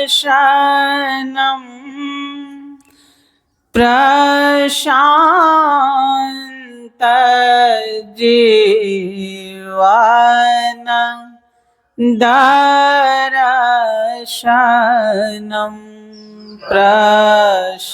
जीवानन्दरशनं प्रशान्तजीवनदर्शनं प्रशान्त जीवानन्दरशनं प्रशान्त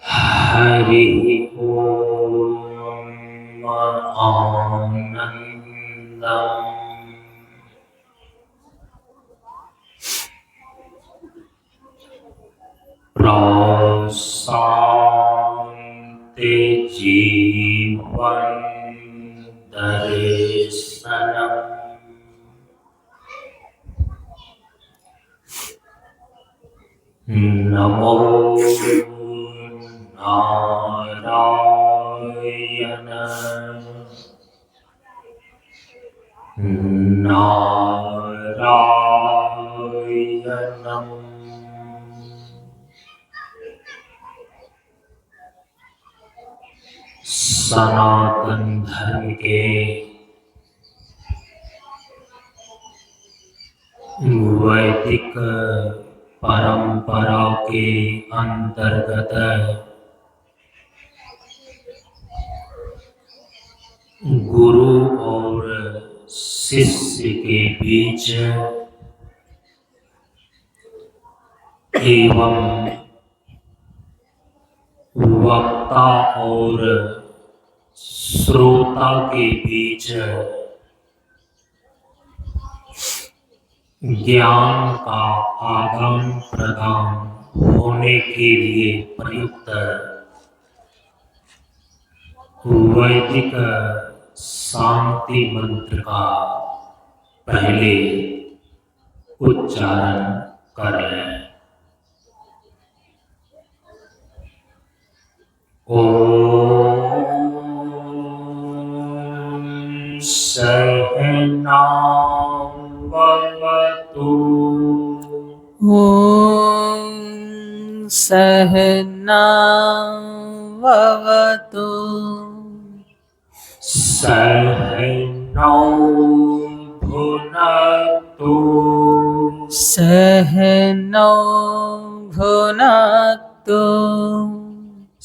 हरि ओम आनंदम प्रशान्ति जीवन दर्शनम नमो नारायण नारायणम् सनातन धर्म के वैदिक परंपरा के अंतर्गत गुरु और शिष्य के बीच एवं वक्ता और श्रोता के बीच ज्ञान का आदान प्रदान होने के लिए प्रयुक्त वैदिक शांति मंत्र का पहले उच्चारण करें। ओम सहनावतु ॐ सहनावतु सहनौ भुनक्तु सहनौ भुनक्तु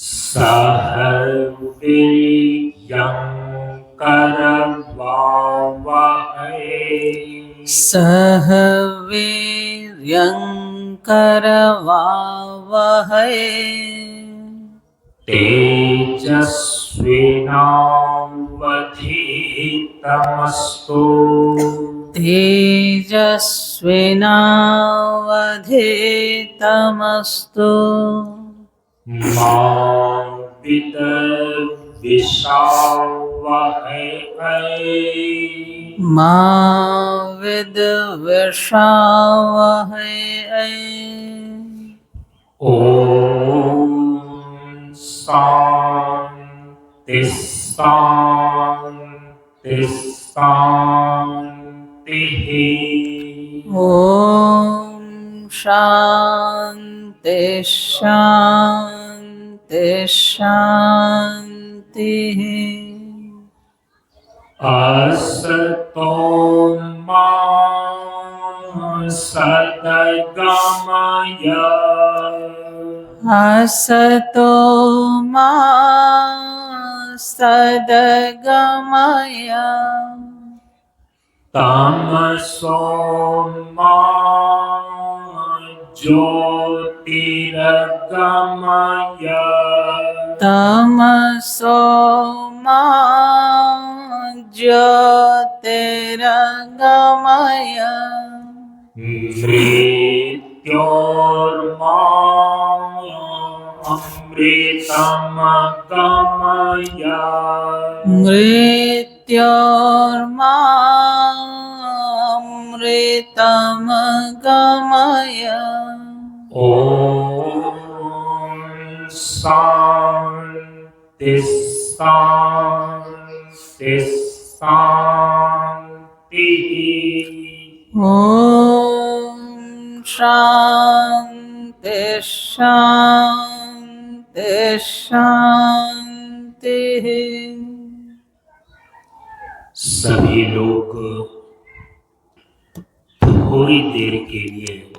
सह वीर्यं करवावहै सह वीर्यं करवावहै तेजस्विनावधीतमस्तु तेजस्विनावधीतमस्तु मा विद्विषावहै मा विद्विषावहै ओम शांति शांति शांति ॐ शान्ति शान्ति शान्तिः असतो मा सद्गमय असतो मा सद्गमय तमसो मा ज्योतिर्गमय तमसो मा ज्योतिर्गमय मृत्योर्मा गमय मृत्योर्मामृतं गमय ॐ शान्ति शान्ति शान्तिः ॐ शान्ति शान्ति शान्तिः। सभी लोग थोड़ी देर के लिए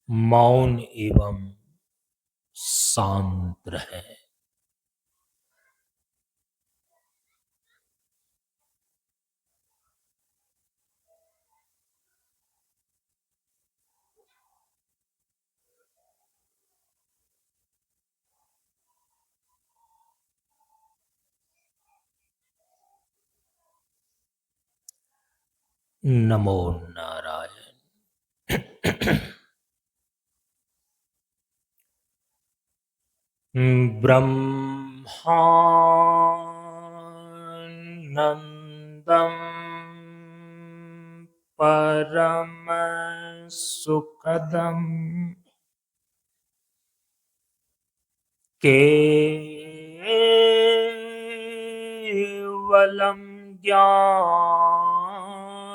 मौन एवं शांत रहे। नमो नारायण। ब्रह्मानंदं परम सुखदं केवलं ज्ञानमूर्तिम्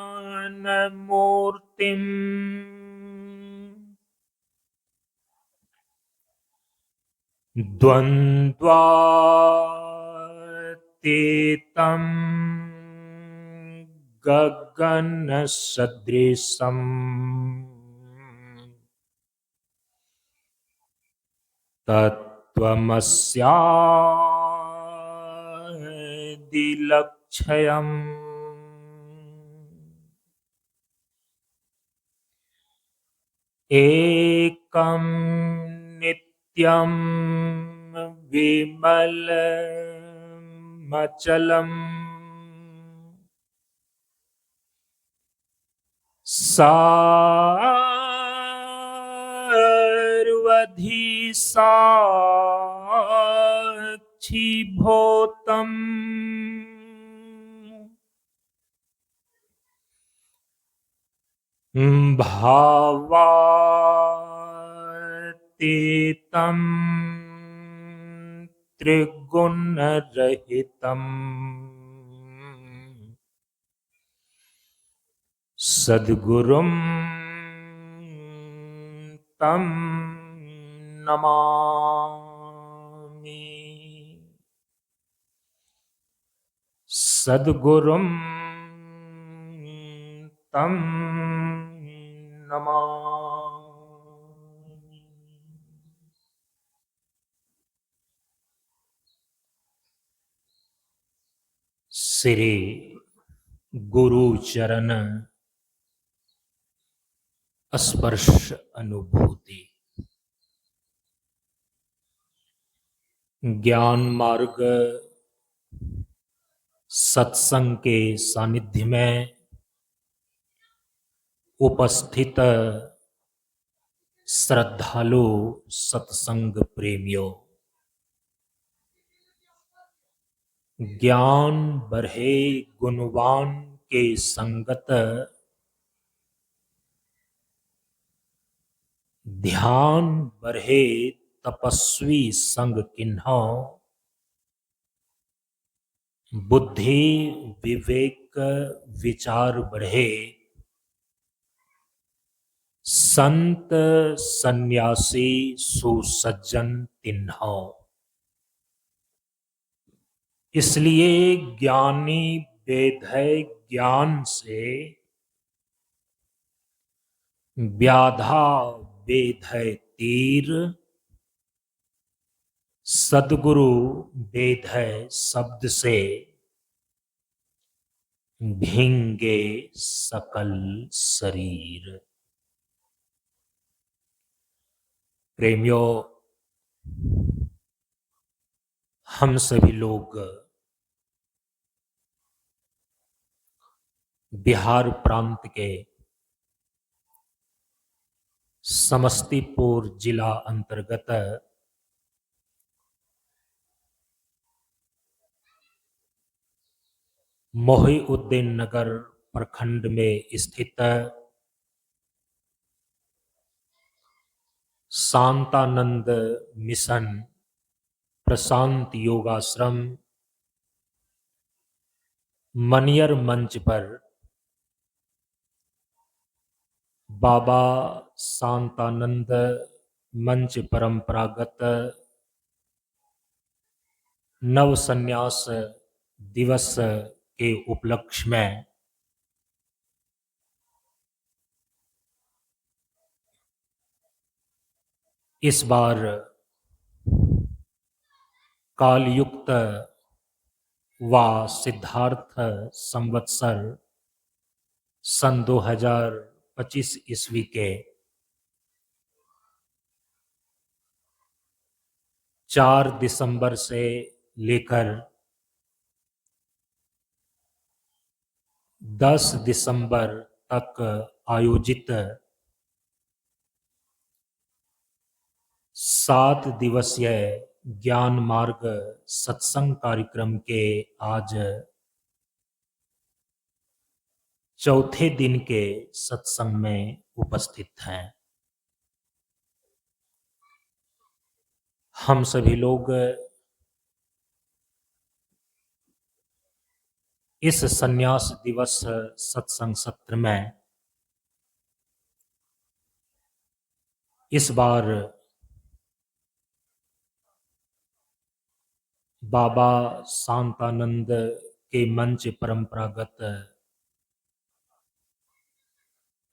द्वन्द्वातीतं गगनसदृशम् तत्त्वमस्यादिलक्ष्यम् एकं नित्यं विमलमचलम् सर्वधी साक्षिभूतम् भावातीतं त्रिगुणरहितम् सद्गुरुं तं नमामि। सद्गुरुं तं नमामि। श्री गुरु चरण स्पर्श अनुभूति ज्ञान मार्ग सत्संग के सानिध्य में उपस्थित श्रद्धालु सत्संग प्रेमियों, ज्ञान बढ़े गुणवान के संगत ध्यान बढ़े तपस्वी संग किन्हों बुद्धि विवेक विचार बढ़े संत सन्यासी सुसज्जन तिन्हों। इसलिए ज्ञानी वेदय ज्ञान से व्याधा वेदय तीर सद्गुरु वेदय शब्द से भींगे सकल शरीर। प्रेमियों, हम सभी लोग बिहार प्रांत के समस्तीपुर जिला अंतर्गत मोहिउद्दीन नगर प्रखंड में स्थित शांतानंद मिशन प्रशांत योगाश्रम मनियर मंच पर बाबा शांतानंद मंच परंपरागत नव संन्यास दिवस के उपलक्ष्य में इस बार कालयुक्त व सिद्धार्थ संवत्सर सन 2025 ईस्वी के 4 दिसंबर से लेकर 10 दिसंबर तक आयोजित 7 दिवसीय ज्ञान मार्ग सत्संग कार्यक्रम के आज चौथे दिन के सत्संग में उपस्थित हैं। हम सभी लोग इस संन्यास दिवस सत्संग सत्र में इस बार बाबा शांतानंद के मंच परंपरागत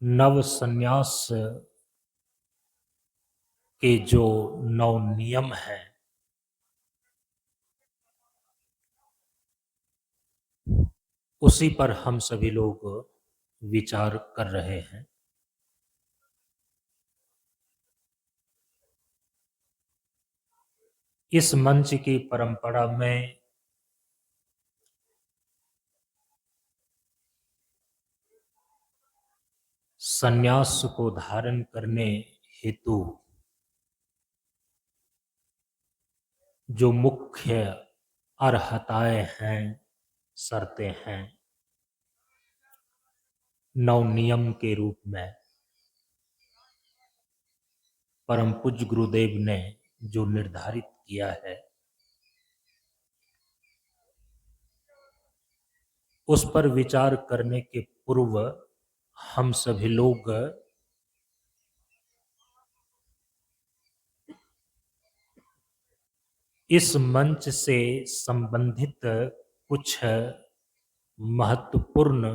नव संन्यास के जो 9 नियम हैं उसी पर हम सभी लोग विचार कर रहे हैं। इस मंच की परंपरा में संन्यास को धारण करने हेतु जो मुख्य अर्हताएं हैं, शर्तें हैं, 9 नियम के रूप में परम पूज्य गुरुदेव ने जो निर्धारित किया है, उस पर विचार करने के पूर्व हम सभी लोग इस मंच से संबंधित कुछ महत्वपूर्ण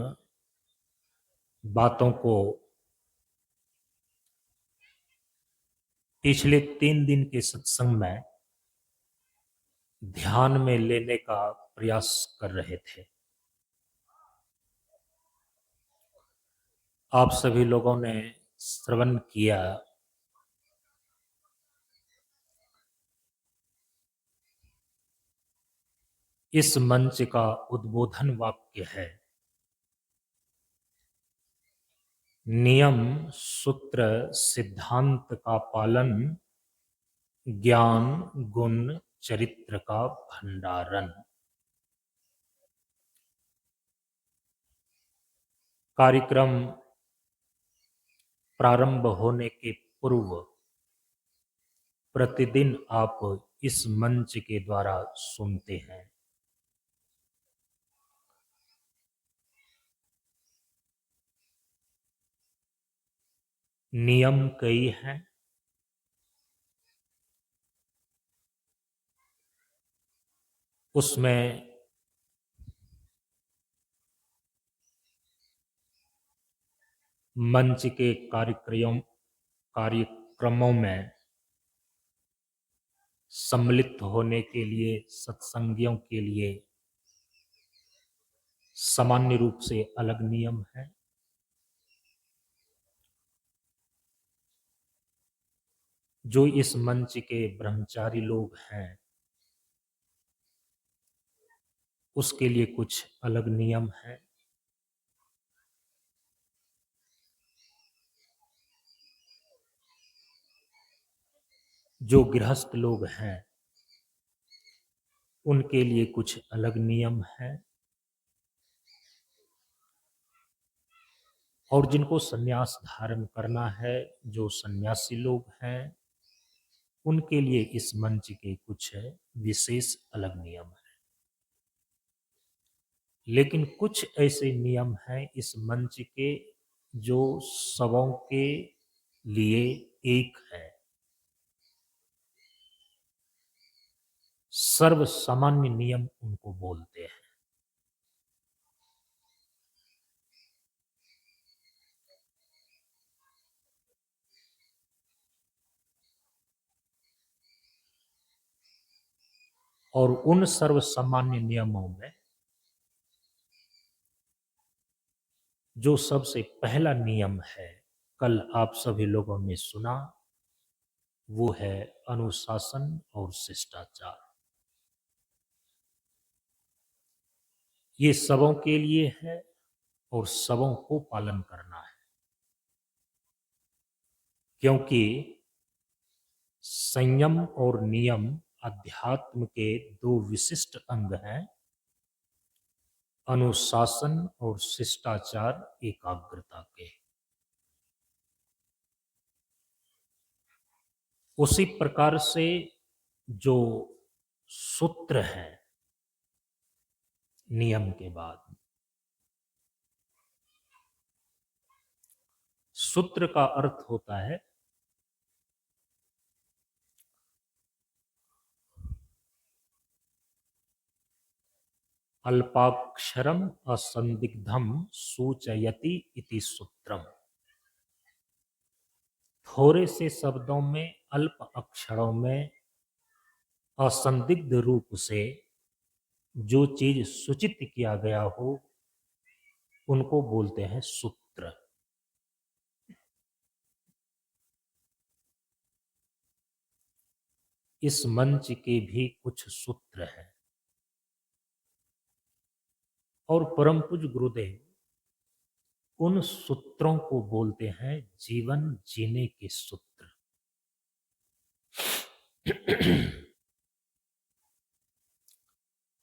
बातों को पिछले 3 दिन के सत्संग में ध्यान में लेने का प्रयास कर रहे थे। आप सभी लोगों ने श्रवण किया इस मंच का उद्बोधन वाक्य है, नियम सूत्र सिद्धांत का पालन, ज्ञान गुण चरित्र का भंडारण। कार्यक्रम प्रारंभ होने के पूर्व प्रतिदिन आप इस मंच के द्वारा सुनते हैं। नियम कई हैं, उसमें मंच के कार्यक्रमों में सम्मिलित होने के लिए सत्संगियों के लिए सामान्य रूप से अलग नियम है। जो इस मंच के ब्रह्मचारी लोग हैं उसके लिए कुछ अलग नियम हैं। जो गृहस्थ लोग हैं उनके लिए कुछ अलग नियम हैं। और जिनको संन्यास धारण करना है, जो सन्यासी लोग हैं, उनके लिए इस मंच के कुछ विशेष अलग नियम हैं। लेकिन कुछ ऐसे नियम हैं इस मंच के जो सबों के लिए एक है, सर्व सामान्य नियम उनको बोलते हैं। और उन सर्व सामान्य नियमों में जो सबसे पहला नियम है, कल आप सभी लोगों ने सुना, वो है अनुशासन और शिष्टाचार। ये सबों के लिए है और सबों को पालन करना है, क्योंकि संयम और नियम अध्यात्म के दो विशिष्ट अंग हैं। अनुशासन और शिष्टाचार एकाग्रता के। उसी प्रकार से जो सूत्र है नियम के बाद, सूत्र का अर्थ होता है अल्पाक्षरम असंदिग्धम सूचयति इति सूत्रम। थोड़े से शब्दों में, अल्प अक्षरों में, असंदिग्ध रूप से जो चीज सूचित किया गया हो, उनको बोलते हैं सूत्र। इस मंच के भी कुछ सूत्र हैं और परम पूज्य गुरुदेव उन सूत्रों को बोलते हैं जीवन जीने के सूत्र।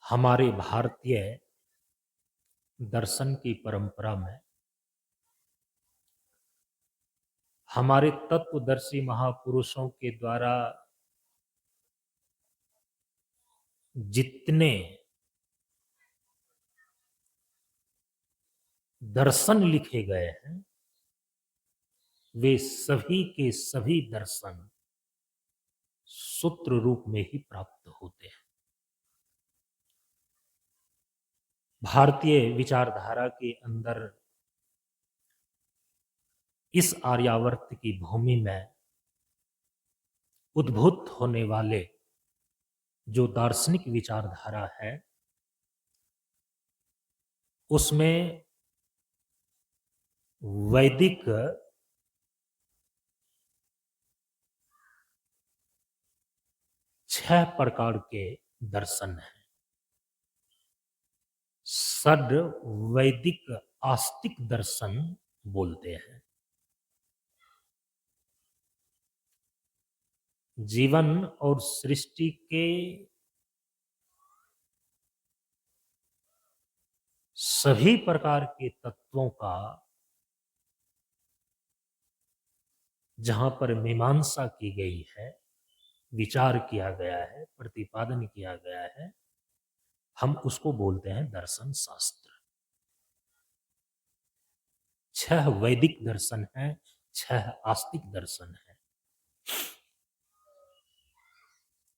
हमारे भारतीय दर्शन की परंपरा में हमारे तत्वदर्शी महापुरुषों के द्वारा जितने दर्शन लिखे गए हैं, वे सभी के सभी दर्शन सूत्र रूप में ही प्राप्त होते हैं। भारतीय विचारधारा के अंदर इस आर्यावर्त की भूमि में उद्भूत होने वाले जो दार्शनिक विचारधारा है, उसमें वैदिक छह प्रकार के दर्शन हैं। षड वैदिक आस्तिक दर्शन बोलते हैं। जीवन और सृष्टि के सभी प्रकार के तत्वों का जहां पर मीमांसा की गई है, विचार किया गया है, प्रतिपादन किया गया है, हम उसको बोलते हैं दर्शन शास्त्र। छह वैदिक दर्शन हैं, छह आस्तिक दर्शन हैं,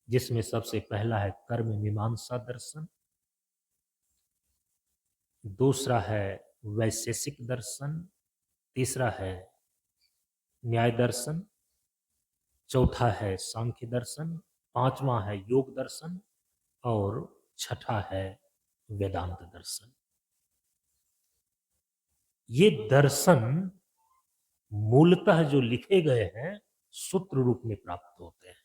जिसमें सबसे पहला है कर्म मीमांसा दर्शन, दूसरा है वैशेषिक दर्शन, तीसरा है न्याय दर्शन, चौथा है सांख्य दर्शन, पांचवा है योग दर्शन और छठा है वेदांत दर्शन। ये दर्शन मूलतः जो लिखे गए हैं सूत्र रूप में प्राप्त होते हैं।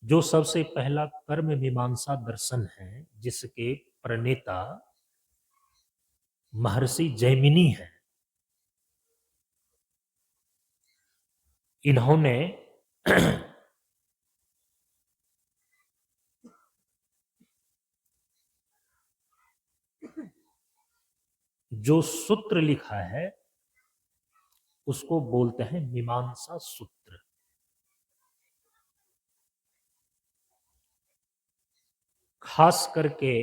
जो सबसे पहला कर्म मीमांसा दर्शन है, जिसके प्रणेता महर्षि जैमिनी हैं, इन्होंने जो सूत्र लिखा है उसको बोलते हैं मीमांसा सूत्र। खास करके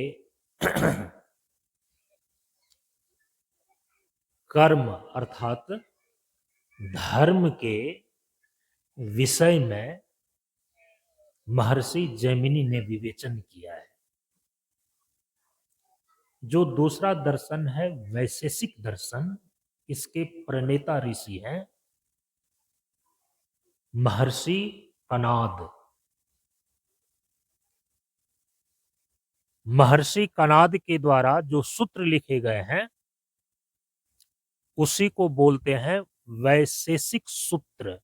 कर्म अर्थात धर्म के विषय में महर्षि जैमिनी ने विवेचन किया है। जो दूसरा दर्शन है वैशेषिक दर्शन, इसके प्रणेता ऋषि हैं महर्षि कणाद। महर्षि कणाद के द्वारा जो सूत्र लिखे गए हैं उसी को बोलते हैं वैशेषिक सूत्र।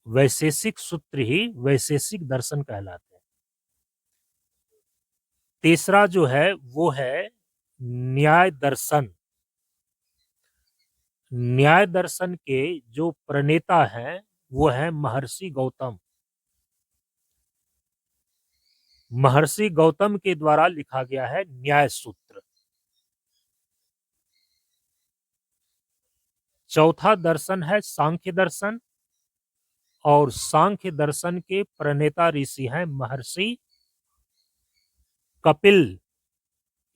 वैशेषिक सूत्र ही वैशेषिक दर्शन कहलाते हैं। तीसरा जो है वो है न्याय दर्शन। न्याय दर्शन के जो प्रणेता हैं वो है महर्षि गौतम। महर्षि गौतम के द्वारा लिखा गया है न्याय सूत्र। चौथा दर्शन है सांख्य दर्शन, और सांख्य दर्शन के प्रणेता ऋषि हैं महर्षि कपिल।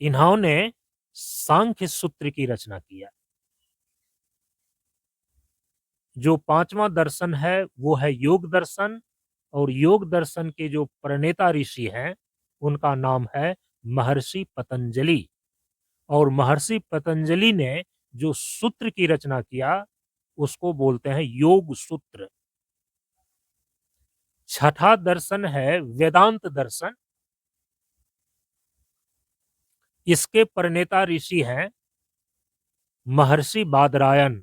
इन्होंने सांख्य सूत्र की रचना किया। जो पांचवा दर्शन है वो है योग दर्शन, और योग दर्शन के जो प्रणेता ऋषि हैं उनका नाम है महर्षि पतंजलि। और महर्षि पतंजलि ने जो सूत्र की रचना किया उसको बोलते हैं योग सूत्र। छठा दर्शन है वेदांत दर्शन। इसके प्रणेता ऋषि हैं महर्षि बादरायण,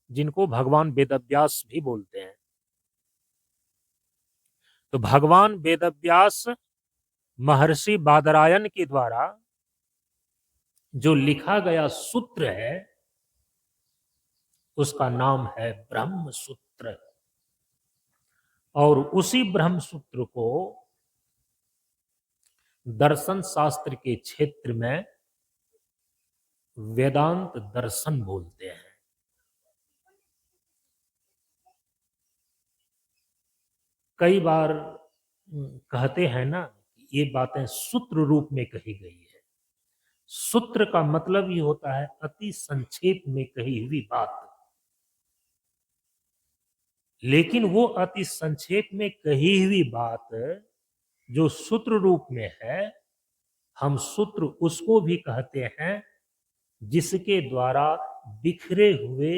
जिनको भगवान वेदव्यास भी बोलते हैं। तो भगवान वेदव्यास महर्षि बादरायण के द्वारा जो लिखा गया सूत्र है उसका नाम है ब्रह्म सूत्र। और उसी ब्रह्म सूत्र को दर्शन शास्त्र के क्षेत्र में वेदांत दर्शन बोलते हैं। कई बार कहते हैं ना कि ये बातें सूत्र रूप में कही गई है। सूत्र का मतलब ही होता है अति संक्षेप में कही हुई बात। लेकिन वो अति संक्षेप में कही हुई बात जो सूत्र रूप में है, हम सूत्र उसको भी कहते हैं जिसके द्वारा बिखरे हुए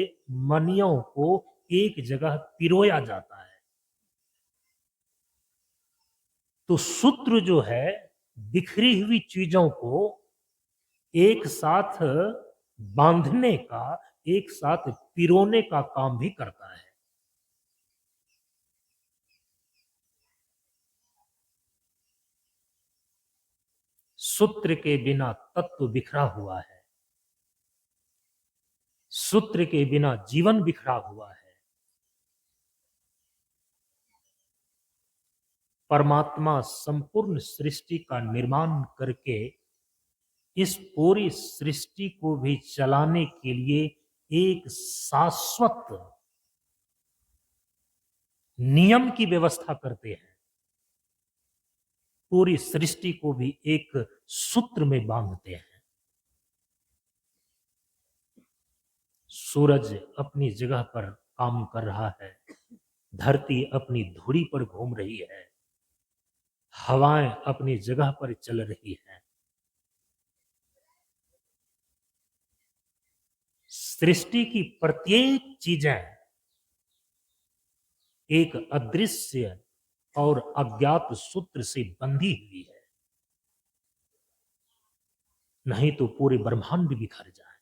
मणियों को एक जगह पिरोया जाता है। तो सूत्र जो है बिखरी हुई चीजों को एक साथ बांधने का, एक साथ पिरोने का काम भी करता है। सूत्र के बिना तत्व बिखरा हुआ है। सूत्र के बिना जीवन बिखरा हुआ है। परमात्मा संपूर्ण सृष्टि का निर्माण करके इस पूरी सृष्टि को भी चलाने के लिए एक शाश्वत नियम की व्यवस्था करते हैं। पूरी सृष्टि को भी एक सूत्र में बांधते हैं। सूरज अपनी जगह पर काम कर रहा है, धरती अपनी धुरी पर घूम रही है, हवाएं अपनी जगह पर चल रही हैं। सृष्टि की प्रत्येक चीजें एक अदृश्य और अज्ञात सूत्र से बंधी हुई है, नहीं तो पूरे ब्रह्मांड बिखर जाए।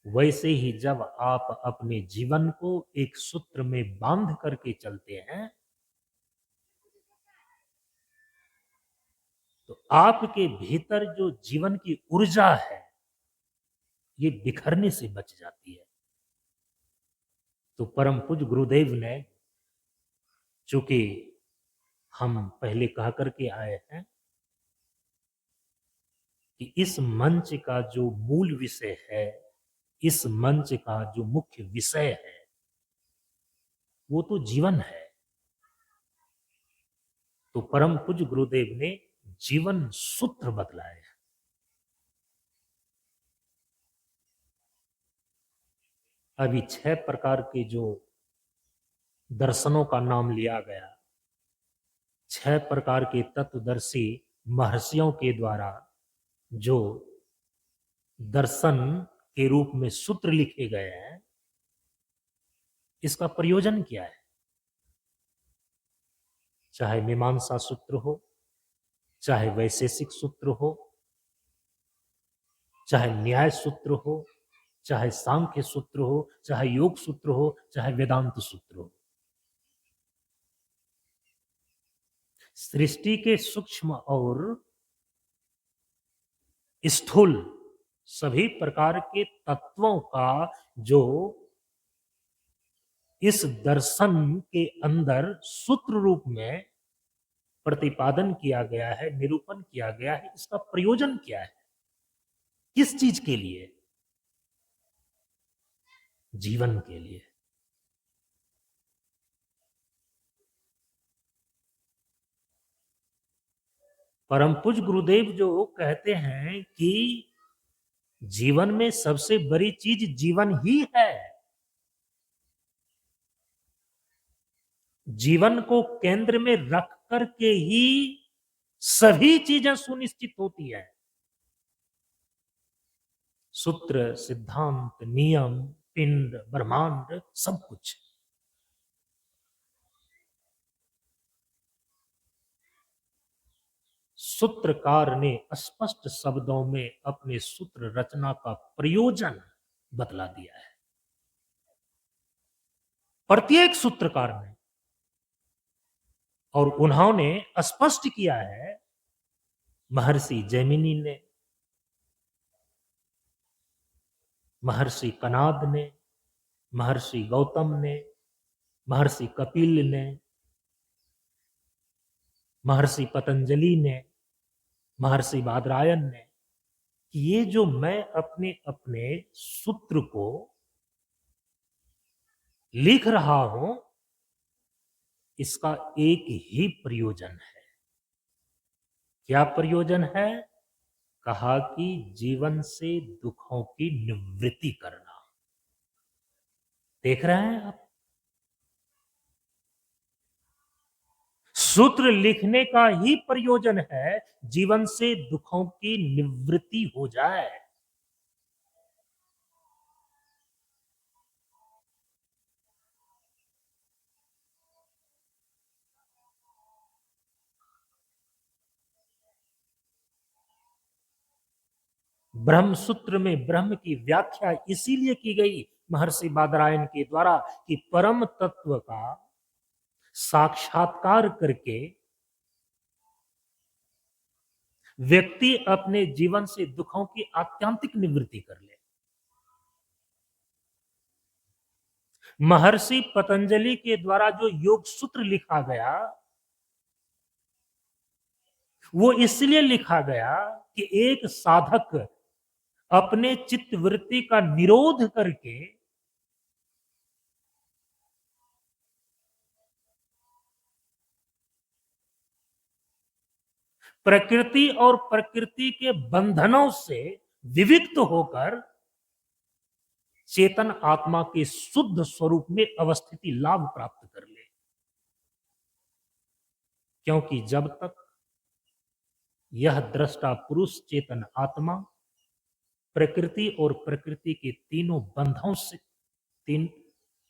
वैसे ही जब आप अपने जीवन को एक सूत्र में बांध करके चलते हैं तो आपके भीतर जो जीवन की ऊर्जा है ये बिखरने से बच जाती है। तो परम पूज्य गुरुदेव ने, चूंकि हम पहले कह करके आए हैं कि इस मंच का जो मूल विषय है, इस मंच का जो मुख्य विषय है, वो तो जीवन है। तो परम पूज्य गुरुदेव ने जीवन सूत्र बतलाए हैं। अभी 6 प्रकार के जो दर्शनों का नाम लिया गया, 6 प्रकार के तत्वदर्शी महर्षियों के द्वारा जो दर्शन के रूप में सूत्र लिखे गए हैं, इसका प्रयोजन क्या है? चाहे मीमांसा सूत्र हो, चाहे वैशेषिक सूत्र हो, चाहे न्याय सूत्र हो, चाहे सांख्य सूत्र हो, चाहे योग सूत्र हो, चाहे वेदांत सूत्र हो, सृष्टि के सूक्ष्म और स्थूल सभी प्रकार के तत्वों का जो इस दर्शन के अंदर सूत्र रूप में प्रतिपादन किया गया है, निरूपण किया गया है, इसका प्रयोजन क्या है? किस चीज के लिए? जीवन के लिए। परम पूज्य गुरुदेव जो कहते हैं कि जीवन में सबसे बड़ी चीज जीवन ही है। जीवन को केंद्र में रख करके ही सभी चीजें सुनिश्चित होती है। सूत्र, सिद्धांत, नियम, पिंड, ब्रह्मांड, सब कुछ। सूत्रकार ने स्पष्ट शब्दों में अपने सूत्र रचना का प्रयोजन बतला दिया है। प्रत्येक सूत्रकार ने, और उन्होंने स्पष्ट किया है, महर्षि जैमिनी ने, महर्षि कनाद ने, महर्षि गौतम ने, महर्षि कपिल ने, महर्षि पतंजलि ने, महर्षि बादरायण ने, कि ये जो मैं अपने अपने सूत्र को लिख रहा हूं, इसका एक ही प्रयोजन है। क्या प्रयोजन है? कहा कि जीवन से दुखों की निवृत्ति करना। देख रहे हैं आप, सूत्र लिखने का ही प्रयोजन है जीवन से दुखों की निवृत्ति हो जाए। ब्रह्म सूत्र में ब्रह्म की व्याख्या इसीलिए की गई महर्षि बादरायण के द्वारा कि परम तत्व का साक्षात्कार करके व्यक्ति अपने जीवन से दुखों की आत्यंतिक निवृत्ति कर ले। महर्षि पतंजलि के द्वारा जो योग सूत्र लिखा गया, वो इसलिए लिखा गया कि एक साधक अपने चित्त वृत्ति का निरोध करके प्रकृति और प्रकृति के बंधनों से विविक्त होकर चेतन आत्मा के शुद्ध स्वरूप में अवस्थिति लाभ प्राप्त कर ले। क्योंकि जब तक यह दृष्टा पुरुष चेतन आत्मा प्रकृति और प्रकृति के तीनों बंधों से,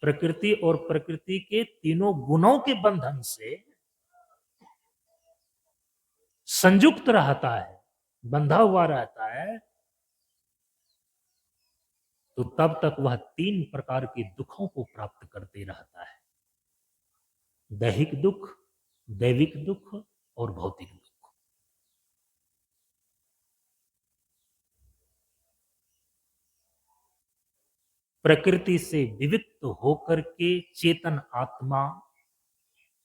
प्रकृति और प्रकृति के तीनों गुणों के बंधन से संयुक्त रहता है, बंधा हुआ रहता है, तो तब तक वह 3 प्रकार के दुखों को प्राप्त करते रहता है। दैहिक दुख, दैविक दुख और भौतिक दुख। प्रकृति से विविक्त होकर के चेतन आत्मा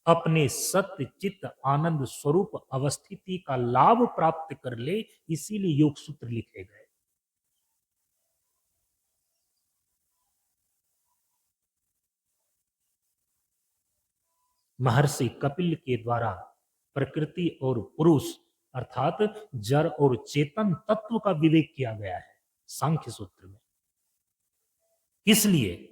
अपने सत्य चित्त आनंद स्वरूप अवस्थिति का लाभ प्राप्त कर ले, इसीलिए योग सूत्र लिखे गए। महर्षि कपिल के द्वारा प्रकृति और पुरुष अर्थात जड़ और चेतन तत्व का विवेक किया गया है सांख्य सूत्र में। किस लिए?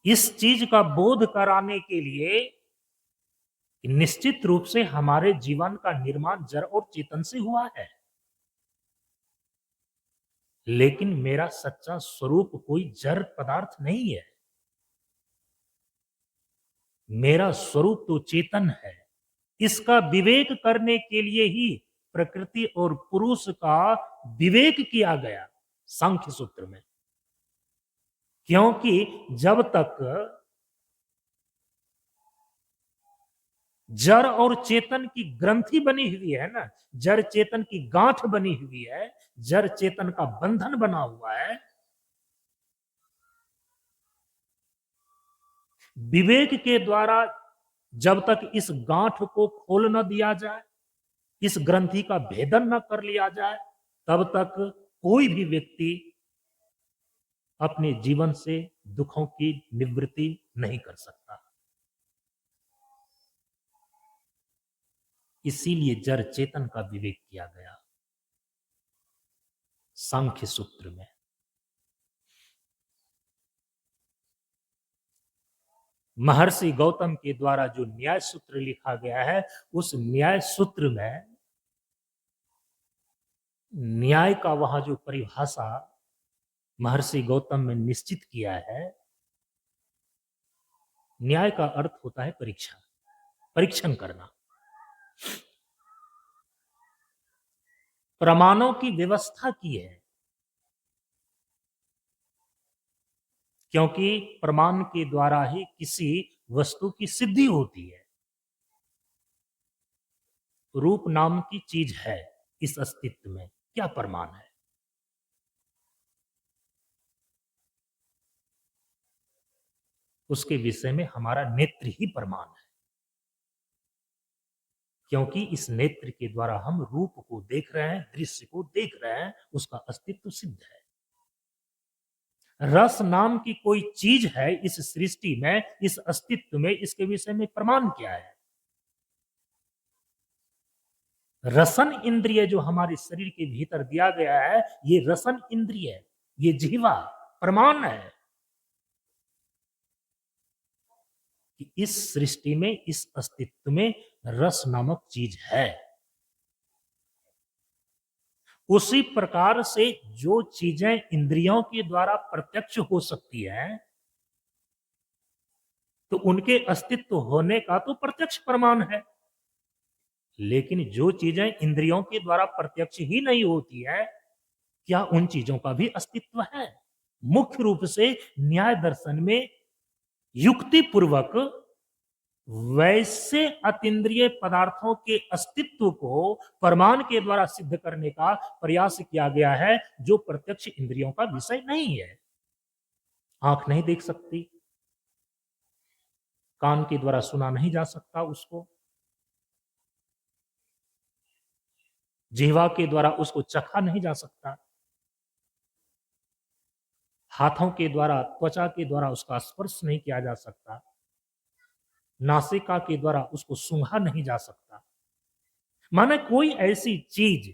इस चीज का बोध कराने के लिए कि निश्चित रूप से हमारे जीवन का निर्माण जड़ और चेतन से हुआ है, लेकिन मेरा सच्चा स्वरूप कोई जड़ पदार्थ नहीं है। मेरा स्वरूप तो चेतन है। इसका विवेक करने के लिए ही प्रकृति और पुरुष का विवेक किया गया सांख्य सूत्र में। क्योंकि जब तक जड़ और चेतन की ग्रंथि बनी हुई है ना, जड़ चेतन की गांठ बनी हुई है, जड़ चेतन का बंधन बना हुआ है, विवेक के द्वारा जब तक इस गांठ को खोल न दिया जाए, इस ग्रंथि का भेदन न कर लिया जाए, तब तक कोई भी व्यक्ति अपने जीवन से दुखों की निवृत्ति नहीं कर सकता। इसीलिए जड़ चेतन का विवेक किया गया सांख्य सूत्र में। महर्षि गौतम के द्वारा जो न्याय सूत्र लिखा गया है, उस न्याय सूत्र में न्याय का वहां जो परिभाषा महर्षि गौतम में निश्चित किया है, न्याय का अर्थ होता है परीक्षा, परीक्षण करना। प्रमाणों की व्यवस्था की है, क्योंकि प्रमाण के द्वारा ही किसी वस्तु की सिद्धि होती है। रूप नाम की चीज है इस अस्तित्व में, क्या प्रमाण है? उसके विषय में हमारा नेत्र ही प्रमाण है, क्योंकि इस नेत्र के द्वारा हम रूप को देख रहे हैं, दृश्य को देख रहे हैं, उसका अस्तित्व सिद्ध है। रस नाम की कोई चीज है इस सृष्टि में, इस अस्तित्व में, इसके विषय में प्रमाण क्या है? रसन इंद्रिय जो हमारे शरीर के भीतर दिया गया है, ये रसन इंद्रिय, ये जिह्वा प्रमाण है कि इस सृष्टि में, इस अस्तित्व में रस नामक चीज है। उसी प्रकार से जो चीजें इंद्रियों के द्वारा प्रत्यक्ष हो सकती हैं, तो उनके अस्तित्व होने का तो प्रत्यक्ष प्रमाण है। लेकिन जो चीजें इंद्रियों के द्वारा प्रत्यक्ष ही नहीं होती है, क्या उन चीजों का भी अस्तित्व है? मुख्य रूप से न्याय दर्शन में युक्ति पूर्वक वैसे अतीन्द्रिय पदार्थों के अस्तित्व को प्रमाण के द्वारा सिद्ध करने का प्रयास किया गया है, जो प्रत्यक्ष इंद्रियों का विषय नहीं है। आंख नहीं देख सकती, कान के द्वारा सुना नहीं जा सकता उसको, जिह्वा के द्वारा उसको चखा नहीं जा सकता, हाथों के द्वारा, त्वचा के द्वारा उसका स्पर्श नहीं किया जा सकता, नासिका के द्वारा उसको सूंघा नहीं जा सकता। माने कोई ऐसी चीज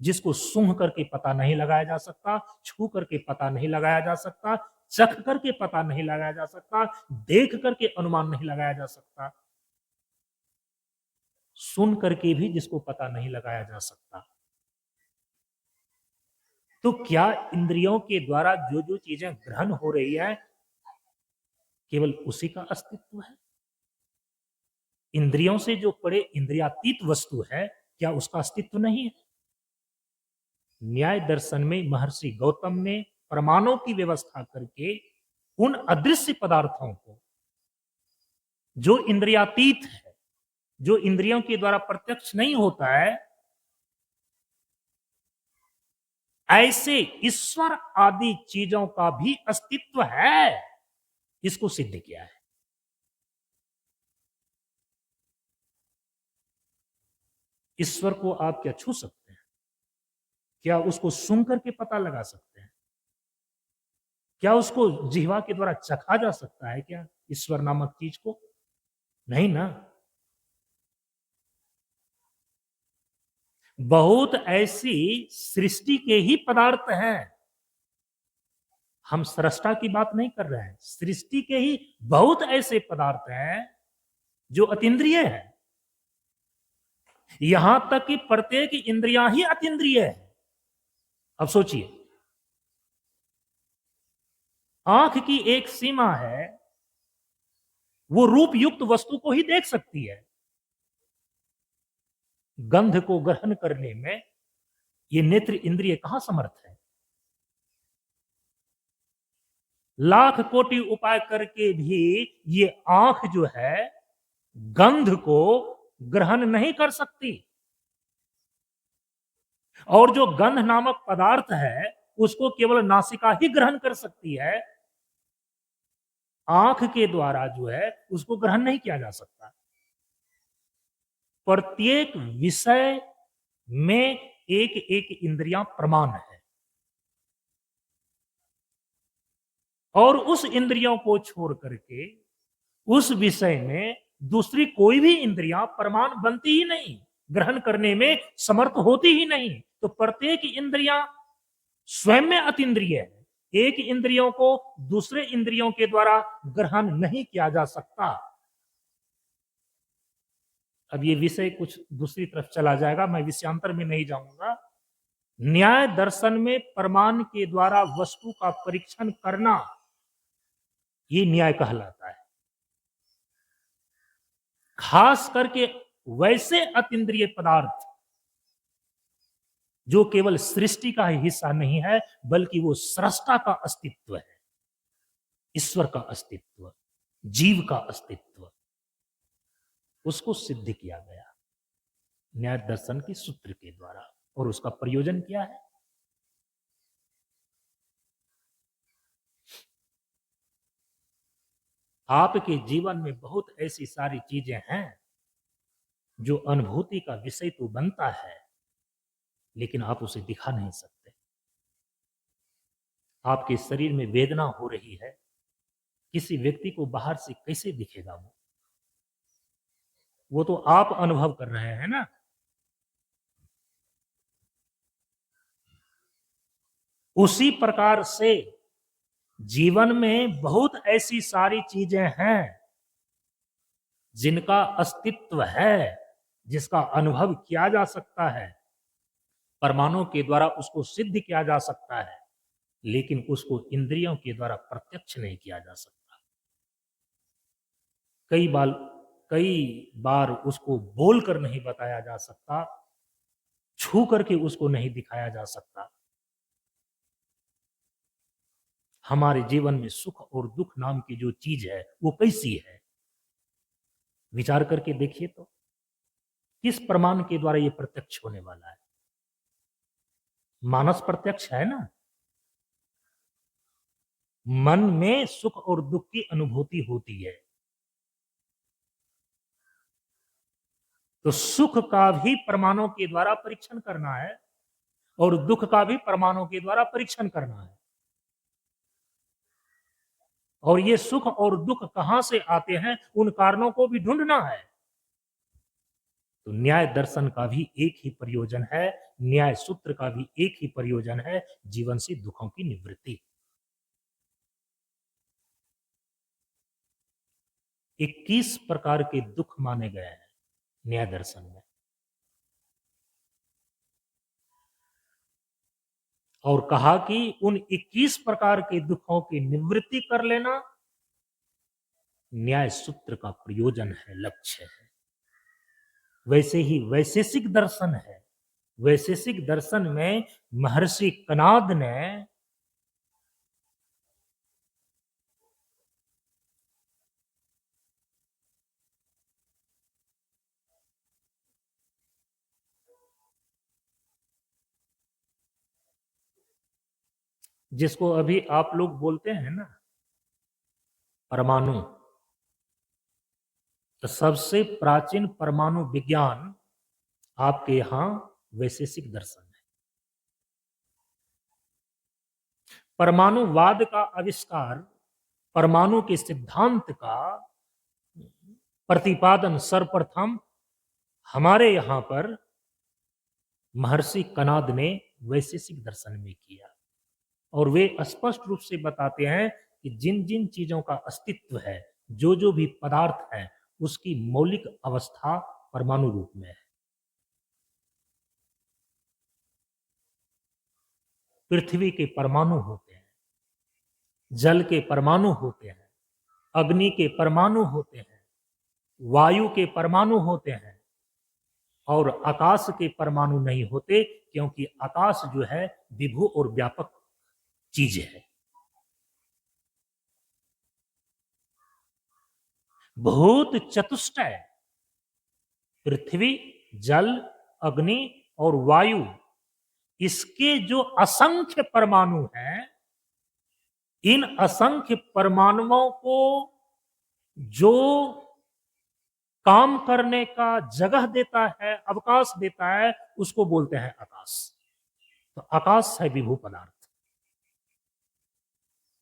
जिसको सूंघ करके पता नहीं लगाया जा सकता, छू करके पता नहीं लगाया जा सकता, चख करके पता नहीं लगाया जा सकता, देख करके अनुमान नहीं लगाया जा सकता, सुन करके भी जिसको पता नहीं लगाया जा सकता। तो क्या इंद्रियों के द्वारा जो जो चीजें ग्रहण हो रही है, केवल उसी का अस्तित्व है? इंद्रियों से जो पड़े इंद्रियातीत वस्तु है, क्या उसका अस्तित्व नहीं है? न्याय दर्शन में महर्षि गौतम ने प्रमाणों की व्यवस्था करके उन अदृश्य पदार्थों को, जो इंद्रियातीत है, जो इंद्रियों के द्वारा प्रत्यक्ष नहीं होता है, ऐसे ईश्वर आदि चीजों का भी अस्तित्व है। इसको सिद्ध किया है। ईश्वर को आप क्या छू सकते हैं? क्या उसको सुन करके पता लगा सकते हैं? क्या उसको जिह्वा के द्वारा चखा जा सकता है क्या ईश्वर नामक चीज को? नहीं ना। बहुत ऐसी सृष्टि के ही पदार्थ हैं, हम सृष्टा की बात नहीं कर रहे हैं, सृष्टि के ही बहुत ऐसे पदार्थ हैं जो अतीन्द्रिय है। यहां तक कि प्रत्येक इंद्रियां ही अतीन्द्रिय है। अब सोचिए, आंख की एक सीमा है, वो रूप युक्त वस्तु को ही देख सकती है। गंध को ग्रहण करने में ये नेत्र इंद्रिय कहां समर्थ है? लाख कोटि उपाय करके भी ये आंख जो है गंध को ग्रहण नहीं कर सकती। और जो गंध नामक पदार्थ है उसको केवल नासिका ही ग्रहण कर सकती है, आंख के द्वारा जो है उसको ग्रहण नहीं किया जा सकता। प्रत्येक विषय में एक एक इंद्रियां प्रमाण है, और उस इंद्रियों को छोड़ करके उस विषय में दूसरी कोई भी इंद्रियां प्रमाण बनती ही नहीं, ग्रहण करने में समर्थ होती ही नहीं। तो प्रत्येक इंद्रियां स्वयं में अतीन्द्रिय है, एक इंद्रियों को दूसरे इंद्रियों के द्वारा ग्रहण नहीं किया जा सकता। अब ये विषय कुछ दूसरी तरफ चला जाएगा, मैं विषयांतर में नहीं जाऊंगा। न्याय दर्शन में प्रमाण के द्वारा वस्तु का परीक्षण करना, ये न्याय कहलाता है। खास करके वैसे अतीन्द्रिय पदार्थ जो केवल सृष्टि का ही हिस्सा नहीं है, बल्कि वो सृष्टा का अस्तित्व है, ईश्वर का अस्तित्व, जीव का अस्तित्व, उसको सिद्ध किया गया न्याय दर्शन के सूत्र के द्वारा। और उसका प्रयोजन क्या है? आपके जीवन में बहुत ऐसी सारी चीजें हैं जो अनुभूति का विषय तो बनता है, लेकिन आप उसे दिखा नहीं सकते। आपके शरीर में वेदना हो रही है, किसी व्यक्ति को बाहर से कैसे दिखेगा? वो तो आप अनुभव कर रहे हैं ना। उसी प्रकार से जीवन में बहुत ऐसी सारी चीजें हैं जिनका अस्तित्व है, जिसका अनुभव किया जा सकता है, प्रमाणों के द्वारा उसको सिद्ध किया जा सकता है, लेकिन उसको इंद्रियों के द्वारा प्रत्यक्ष नहीं किया जा सकता। कई बार उसको बोलकर नहीं बताया जा सकता, छू करके उसको नहीं दिखाया जा सकता। हमारे जीवन में सुख और दुख नाम की जो चीज है वो कैसी है? विचार करके देखिए तो किस प्रमाण के द्वारा ये प्रत्यक्ष होने वाला है? मानस प्रत्यक्ष है ना। मन में सुख और दुख की अनुभूति होती है, तो सुख का भी प्रमाणों के द्वारा परीक्षण करना है और दुख का भी प्रमाणों के द्वारा परीक्षण करना है। और ये सुख और दुख कहां से आते हैं, उन कारणों को भी ढूंढना है। तो न्याय दर्शन का भी एक ही प्रयोजन है, न्याय सूत्र का भी एक ही प्रयोजन है, जीवन से दुखों की निवृत्ति। 21 प्रकार के दुख माने गए हैं न्याय दर्शन में, और कहा कि उन 21 प्रकार के दुखों की निवृत्ति कर लेना न्याय सूत्र का प्रयोजन है, लक्ष्य है। वैसे ही वैशेषिक दर्शन है। वैशेषिक दर्शन में महर्षि कनाद ने जिसको अभी आप लोग बोलते हैं ना परमाणु। तो सबसे प्राचीन परमाणु विज्ञान आपके यहां वैशेषिक दर्शन है। परमाणुवाद का आविष्कार, परमाणु के सिद्धांत का प्रतिपादन सर्वप्रथम हमारे यहां पर महर्षि कणाद ने वैशेषिक दर्शन में किया। और वे स्पष्ट रूप से बताते हैं कि जिन जिन चीजों का अस्तित्व है, जो जो भी पदार्थ है, उसकी मौलिक अवस्था परमाणु रूप में है। पृथ्वी के परमाणु होते हैं, जल के परमाणु होते हैं, अग्नि के परमाणु होते हैं, वायु के परमाणु होते हैं, और आकाश के परमाणु नहीं होते, क्योंकि आकाश जो है विभु और व्यापक चीज है। भूत चतुष्टय पृथ्वी, जल, अग्नि और वायु, इसके जो असंख्य परमाणु हैं, इन असंख्य परमाणुओं को जो काम करने का जगह देता है, अवकाश देता है, उसको बोलते हैं आकाश। तो आकाश है विभू पदार्थ।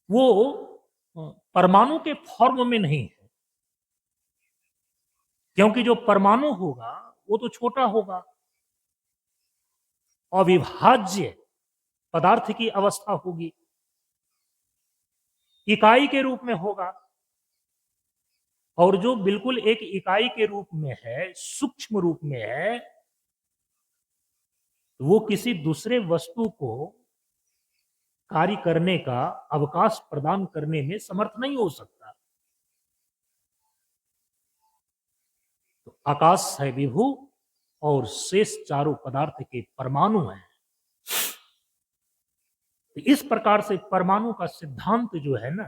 वो परमाणु के फॉर्म में नहीं है, क्योंकि जो परमाणु होगा वो तो छोटा होगा, अविभाज्य पदार्थ की अवस्था होगी, इकाई के रूप में होगा। और जो बिल्कुल एक इकाई के रूप में है, सूक्ष्म रूप में है, वो किसी दूसरे वस्तु को कार्य करने का अवकाश प्रदान करने में समर्थ नहीं हो सकता। तो आकाश है विभु और शेष चारों पदार्थ के परमाणु हैं। तो इस प्रकार से परमाणु का सिद्धांत जो है ना,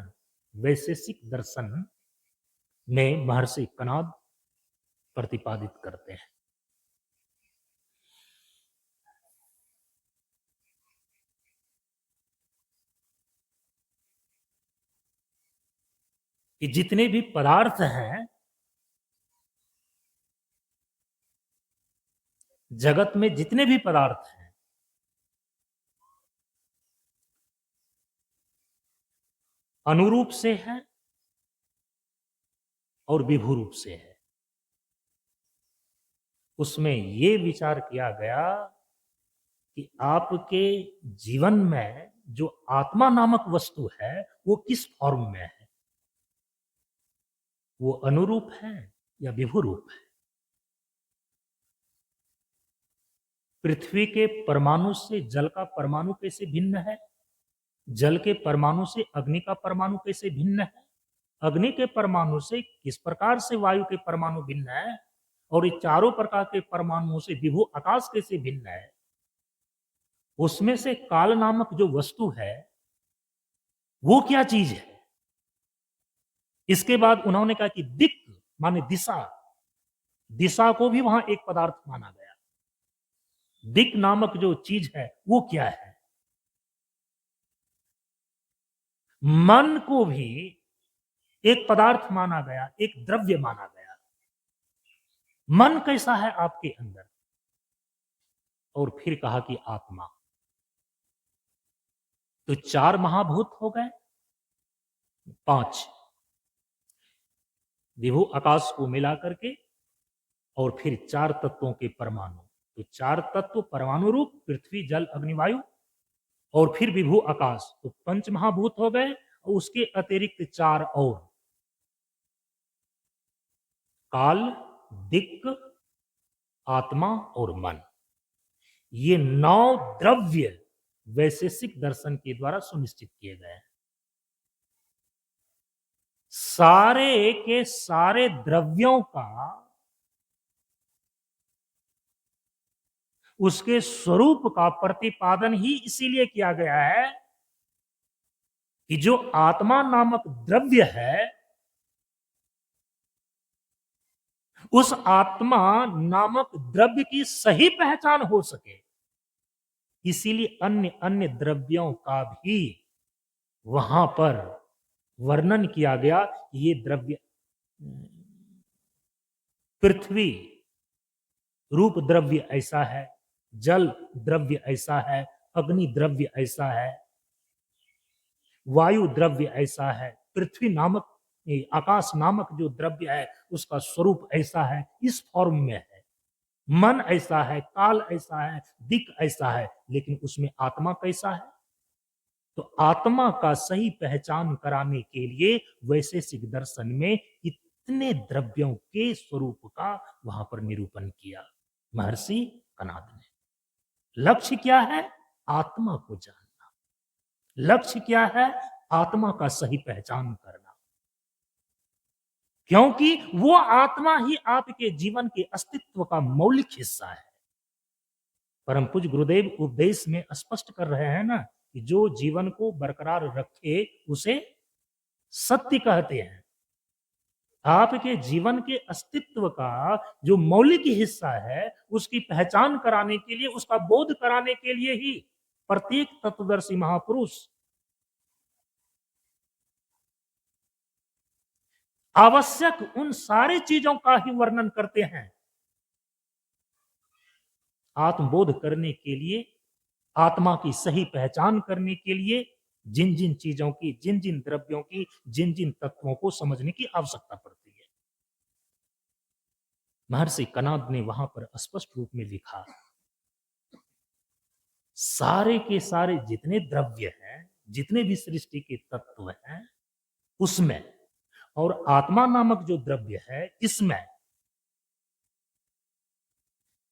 वैशेषिक दर्शन में महर्षि कणाद प्रतिपादित करते हैं। कि जितने भी पदार्थ हैं जगत में, जितने भी पदार्थ हैं, अनुरूप से है और विभू रूप से है। उसमें यह विचार किया गया कि आपके जीवन में जो आत्मा नामक वस्तु है वो किस फॉर्म में है, वो अनुरूप है या विभू रूप है। पृथ्वी के परमाणु से जल का परमाणु कैसे भिन्न है, जल के परमाणु से अग्नि का परमाणु कैसे भिन्न है, अग्नि के परमाणु से किस प्रकार से वायु के परमाणु भिन्न है, और ये चारों प्रकार के परमाणुओं से विभु आकाश कैसे भिन्न है। उसमें से काल नामक जो वस्तु है वो क्या चीज है। इसके बाद उन्होंने कहा कि दिक् माने दिशा, दिशा को भी वहां एक पदार्थ माना गया। दिक् नामक जो चीज है वो क्या है। मन को भी एक पदार्थ माना गया, एक द्रव्य माना गया। मन कैसा है आपके अंदर, और फिर कहा कि आत्मा। तो 4 महाभूत हो गए, 5 विभु आकाश को मिला करके, और फिर 4 तत्वों के परमाणु। तो 4 तत्व परमाणु रूप पृथ्वी, जल, अग्नि, वायु, और फिर विभु आकाश। तो 5 महाभूत हो गए, और उसके अतिरिक्त 4 और, काल, दिक्, आत्मा और मन। ये 9 द्रव्य वैशेषिक दर्शन के द्वारा सुनिश्चित किए गए हैं। सारे के सारे द्रव्यों का उसके स्वरूप का प्रतिपादन ही इसीलिए किया गया है कि जो आत्मा नामक द्रव्य है, उस आत्मा नामक द्रव्य की सही पहचान हो सके। इसीलिए अन्य अन्य द्रव्यों का भी वहां पर वर्णन किया गया, ये द्रव्य पृथ्वी रूप द्रव्य ऐसा है, जल द्रव्य ऐसा है, अग्नि द्रव्य ऐसा है, वायु द्रव्य ऐसा है, पृथ्वी नामक आकाश नामक जो द्रव्य है उसका स्वरूप ऐसा है, इस फॉर्म में है। मन ऐसा है, काल ऐसा है, दिक ऐसा है, लेकिन उसमें आत्मा कैसा है? तो आत्मा का सही पहचान कराने के लिए वैशेषिक दर्शन में इतने द्रव्यों के स्वरूप का वहां पर निरूपण किया महर्षि कणाद ने। लक्ष्य क्या है? आत्मा को जानना। लक्ष्य क्या है? आत्मा का सही पहचान करना, क्योंकि वो आत्मा ही आपके जीवन के अस्तित्व का मौलिक हिस्सा है। परम पूज्य गुरुदेव उपदेश में स्पष्ट कर रहे हैं ना कि जो जीवन को बरकरार रखे उसे सत्य कहते हैं। आपके जीवन के अस्तित्व का जो मौलिक हिस्सा है उसकी पहचान कराने के लिए, उसका बोध कराने के लिए ही प्रत्येक तत्वदर्शी महापुरुष आवश्यक उन सारी चीजों का ही वर्णन करते हैं। आत्मबोध करने के लिए, आत्मा की सही पहचान करने के लिए जिन जिन चीजों की, जिन जिन द्रव्यों की, जिन जिन तत्वों को समझने की आवश्यकता पड़ती है, महर्षि कणाद ने वहां पर स्पष्ट रूप में लिखा, सारे के सारे जितने द्रव्य हैं, जितने भी सृष्टि के तत्व हैं उसमें, और आत्मा नामक जो द्रव्य है इसमें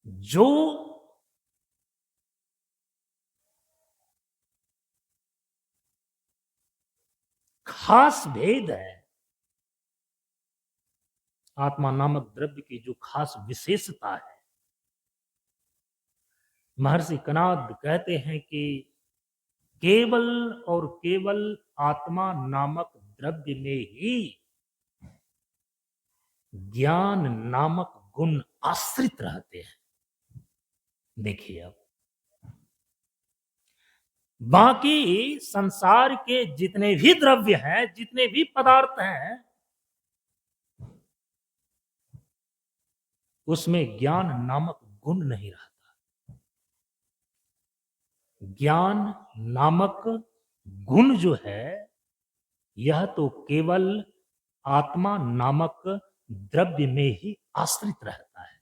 जो खास भेद है, आत्मा नामक द्रव्य की जो खास विशेषता है, महर्षि कणाद कहते हैं कि केवल और केवल आत्मा नामक द्रव्य में ही ज्ञान नामक गुण आश्रित रहते हैं। देखिए, अब बाकी संसार के जितने भी द्रव्य हैं, जितने भी पदार्थ हैं, उसमें ज्ञान नामक गुण नहीं रहता। ज्ञान नामक गुण जो है यह तो केवल आत्मा नामक द्रव्य में ही आश्रित रहता है,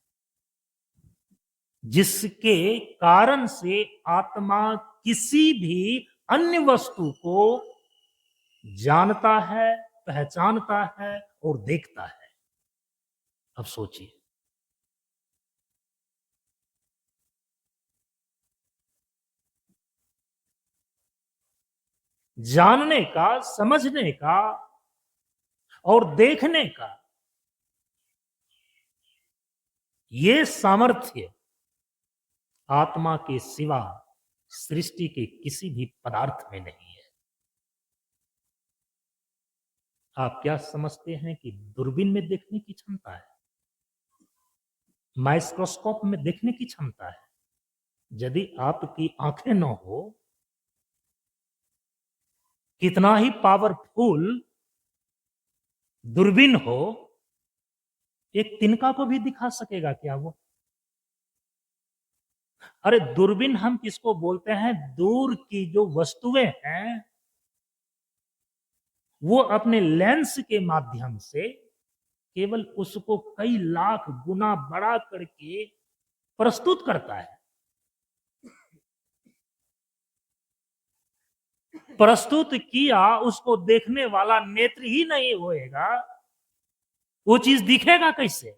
जिसके कारण से आत्मा किसी भी अन्य वस्तु को जानता है, पहचानता है और देखता है। अब सोचिए, जानने का, समझने का और देखने का ये सामर्थ्य आत्मा के सिवा सृष्टि के किसी भी पदार्थ में नहीं है। आप क्या समझते हैं कि दूरबीन में देखने की क्षमता है, माइक्रोस्कोप में देखने की क्षमता है? यदि आपकी आंखें न हो, कितना ही पावरफुल दूरबीन हो, एक तिनका को भी दिखा सकेगा क्या वो? अरे दूरबीन हम किसको बोलते हैं? दूर की जो वस्तुएं हैं वो अपने लेंस के माध्यम से केवल उसको कई लाख गुना बड़ा करके प्रस्तुत करता है। प्रस्तुत किया, उसको देखने वाला नेत्र ही नहीं होएगा, वो चीज दिखेगा कैसे?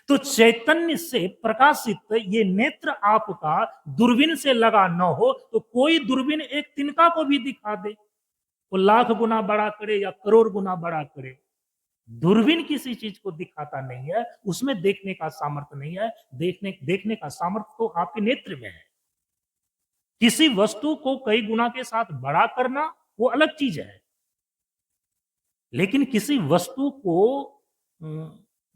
तो चैतन्य से प्रकाशित ये नेत्र आपका दूरबीन से लगा न हो तो कोई दूरबीन एक तिनका को भी दिखा दे, वो लाख गुना बड़ा करे या करोड़ गुना बड़ा करे, दूरबीन किसी चीज को दिखाता नहीं है, उसमें देखने का सामर्थ्य नहीं है। देखने का सामर्थ्य तो आपके नेत्र में है। किसी वस्तु को कई गुना के साथ बड़ा करना वो अलग चीज है, लेकिन किसी वस्तु को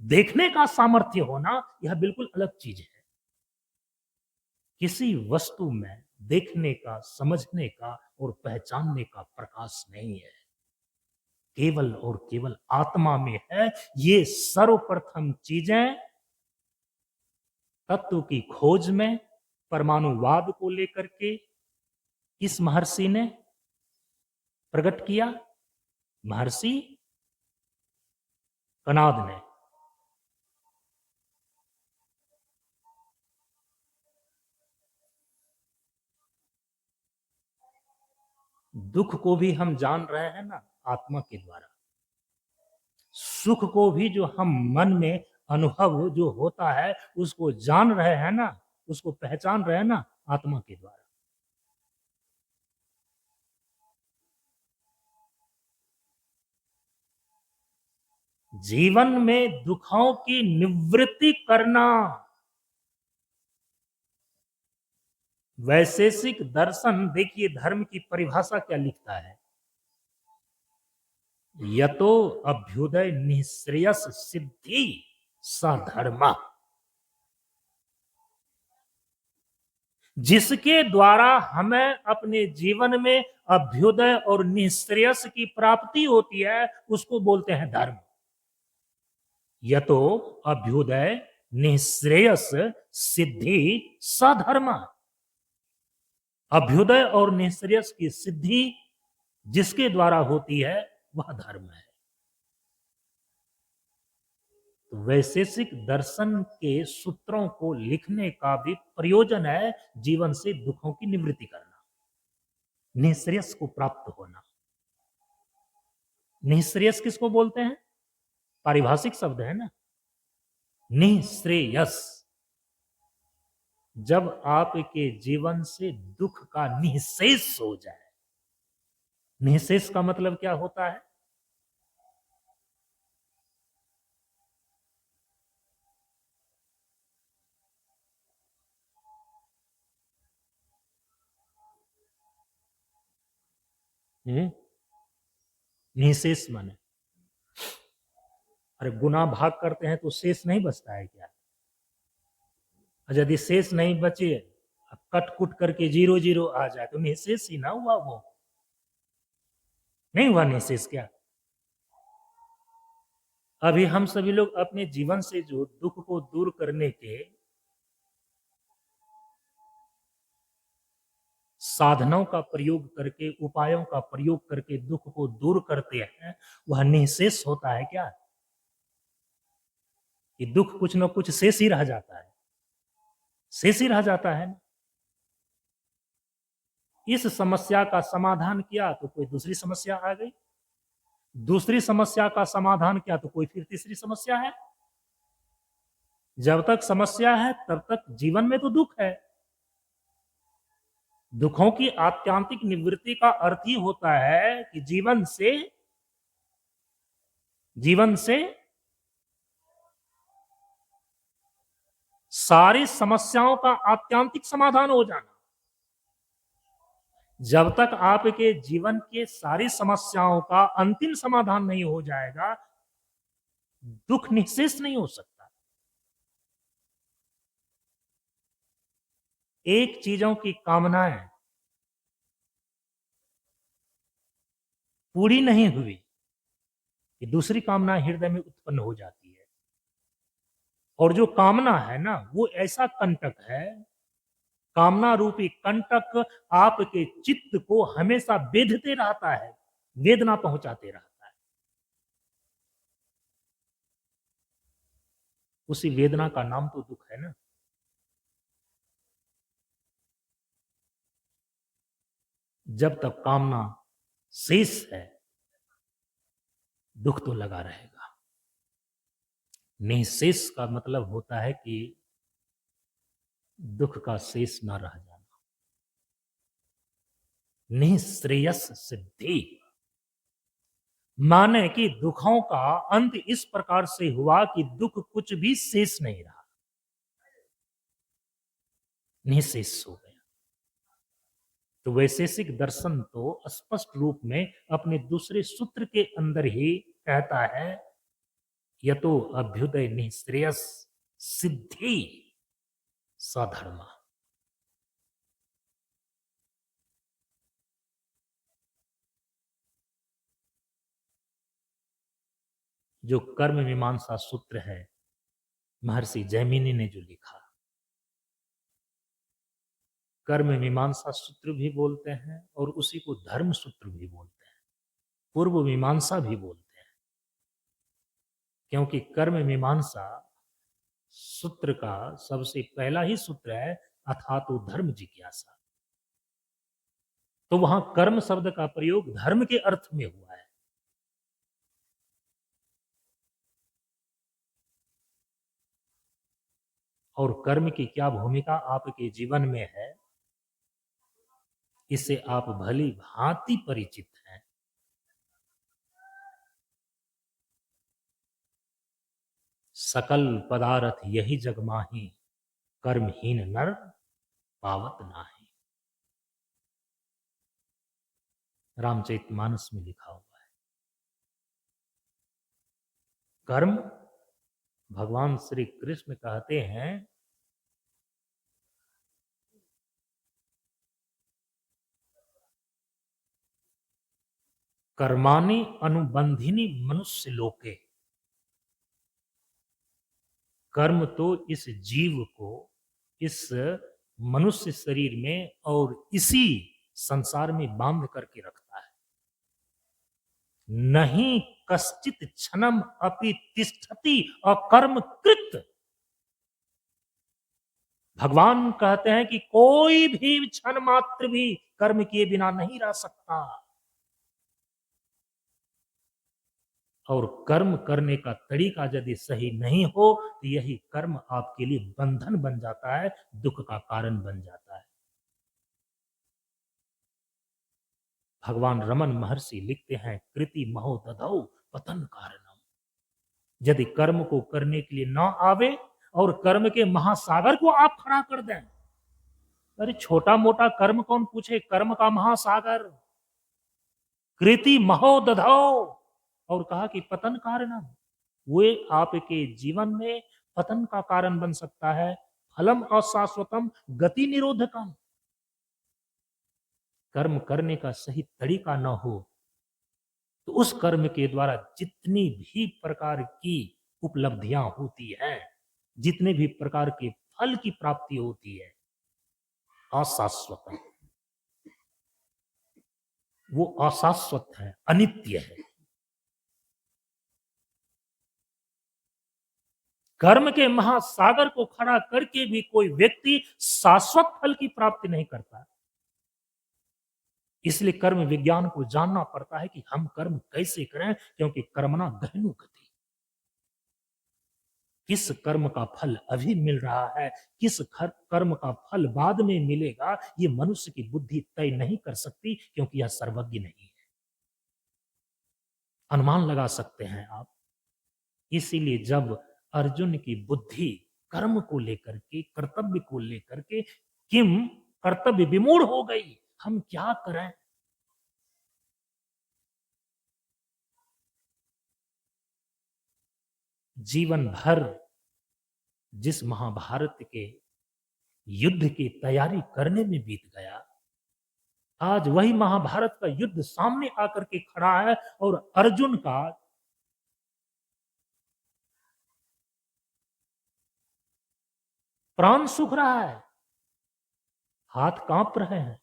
देखने का सामर्थ्य होना यह बिल्कुल अलग चीज है। किसी वस्तु में देखने का, समझने का और पहचानने का प्रकाश नहीं है, केवल और केवल आत्मा में है। ये सर्वप्रथम चीजें तत्व की खोज में परमाणुवाद को लेकर के किस महर्षि ने प्रकट किया? महर्षि कणाद ने। दुख को भी हम जान रहे हैं ना आत्मा के द्वारा, सुख को भी जो हम मन में अनुभव जो होता है उसको जान रहे हैं ना, उसको पहचान रहे हैं ना आत्मा के द्वारा। जीवन में दुखों की निवृत्ति करना, वैशेषिक दर्शन देखिए धर्म की परिभाषा क्या लिखता है, यतो अभ्युदय निःश्रेयस सिद्धि सधर्म, जिसके द्वारा हमें अपने जीवन में अभ्युदय और निःश्रेयस की प्राप्ति होती है उसको बोलते हैं धर्म। यतो अभ्युदय निःश्रेयस सिद्धि सधर्म, अभ्युदय और निःश्रेयस की सिद्धि जिसके द्वारा होती है वह धर्म है। तो वैशेषिक दर्शन के सूत्रों को लिखने का भी प्रयोजन है जीवन से दुखों की निवृत्ति करना, निःश्रेयस को प्राप्त होना। निःश्रेयस किसको बोलते हैं? पारिभाषिक शब्द है ना, निःश्रेयस। जब आपके जीवन से दुख का निःशेष हो जाए। निःशेष का मतलब क्या होता है? निःशेष माने, अरे गुना भाग करते हैं तो शेष नहीं बचता है क्या? यदि शेष नहीं बचे, कट कुट करके 0 0 आ जाए तो निःशेष ही ना हुआ, वो नहीं हुआ निःशेष क्या? अभी हम सभी लोग अपने जीवन से जो दुख को दूर करने के साधनों का प्रयोग करके, उपायों का प्रयोग करके दुख को दूर करते हैं, वह निःशेष होता है क्या? कि दुख कुछ न कुछ शेष ही रह जाता है, शेष ही रह जाता है। इस समस्या का समाधान किया तो कोई दूसरी समस्या आ गई, दूसरी समस्या का समाधान किया तो कोई फिर तीसरी समस्या है। जब तक समस्या है तब तक जीवन में तो दुख है। दुखों की आत्यांतिक निवृत्ति का अर्थ ही होता है कि जीवन से सारी समस्याओं का आत्यांतिक समाधान हो जाना। जब तक आपके जीवन के सारी समस्याओं का अंतिम समाधान नहीं हो जाएगा, दुख निःशेष नहीं हो सकता। एक चीजों की कामनाएं पूरी नहीं हुई कि दूसरी कामना हृदय में उत्पन्न हो जाती है, और जो कामना है ना वो ऐसा कंटक है, कामना रूपी कंटक आपके चित्त को हमेशा बेधते रहता है, वेदना पहुंचाते रहता है। उसी वेदना का नाम तो दुख है ना। जब तक कामना शेष है दुख तो लगा रहेगा। निःशेष का मतलब होता है कि दुख का शेष ना रह जाना। निःश्रेयस सिद्धि माने कि दुखों का अंत इस प्रकार से हुआ कि दुख कुछ भी शेष नहीं रहा, निःशेष हो गया। तो वैशेषिक दर्शन तो स्पष्ट रूप में अपने दूसरे सूत्र के अंदर ही कहता है, यतो अभ्युदय निःश्रेयस सिद्धि सधर्म। जो कर्म मीमांसा सूत्र है, महर्षि जैमिनी ने जो लिखा, कर्म मीमांसा सूत्र भी बोलते हैं और उसी को धर्म सूत्र भी बोलते हैं, पूर्व मीमांसा भी बोलते हैं, क्योंकि कर्म मीमांसा सूत्र का सबसे पहला ही सूत्र है अथातो धर्म जिज्ञासा। तो वहां कर्म शब्द का प्रयोग धर्म के अर्थ में हुआ है। और कर्म की क्या भूमिका आपके जीवन में है, इससे आप भली भांति परिचित हैं। सकल पदार्थ यही जग माही, कर्महीन नर पावत नाही। रामचरितमानस में लिखा हुआ है। कर्म, भगवान श्री कृष्ण कहते हैं कर्माणि अनुबंधिनी मनुष्य लोके। कर्म तो इस जीव को इस मनुष्य शरीर में और इसी संसार में बांध करके रखता है। नहीं कश्चित क्षणम अपि तिष्ठति अकर्म कृत। भगवान कहते हैं कि कोई भी क्षण मात्र भी कर्म किए बिना नहीं रह सकता। और कर्म करने का तरीका यदि सही नहीं हो तो यही कर्म आपके लिए बंधन बन जाता है, दुख का कारण बन जाता है। भगवान रमन महर्षि लिखते हैं, कृति महो दधौ पतन कारणम। यदि कर्म को करने के लिए ना आवे और कर्म के महासागर को आप खड़ा कर दें, अरे छोटा मोटा कर्म कौन पूछे, कर्म का महासागर। कृति महो दधौ, और कहा कि पतन कारणम, वे आपके जीवन में पतन का कारण बन सकता है। फलम अशाश्वतम गति निरोधकम। कर्म करने का सही तरीका न हो तो उस कर्म के द्वारा जितनी भी प्रकार की उपलब्धियां होती हैं, जितने भी प्रकार के फल की प्राप्ति होती है, अशाश्वत, वो अशाश्वत है, अनित्य है। कर्म के महासागर को खड़ा करके भी कोई व्यक्ति शाश्वत फल की प्राप्ति नहीं करता। इसलिए कर्म विज्ञान को जानना पड़ता है कि हम कर्म कैसे करें, क्योंकि कर्मणा गहनु गति। किस कर्म का फल अभी मिल रहा है, किस कर्म का फल बाद में मिलेगा, ये मनुष्य की बुद्धि तय नहीं कर सकती, क्योंकि यह सर्वज्ञ नहीं है। अनुमान लगा सकते हैं आप। इसीलिए जब अर्जुन की बुद्धि कर्म को लेकर के, कर्तव्य को लेकर के किम कर्तव्य विमूढ़ हो गई, हम क्या करें, जीवन भर जिस महाभारत के युद्ध की तैयारी करने में बीत गया, आज वही महाभारत का युद्ध सामने आकर के खड़ा है और अर्जुन का प्राण सूख रहा है, हाथ कांप रहे हैं।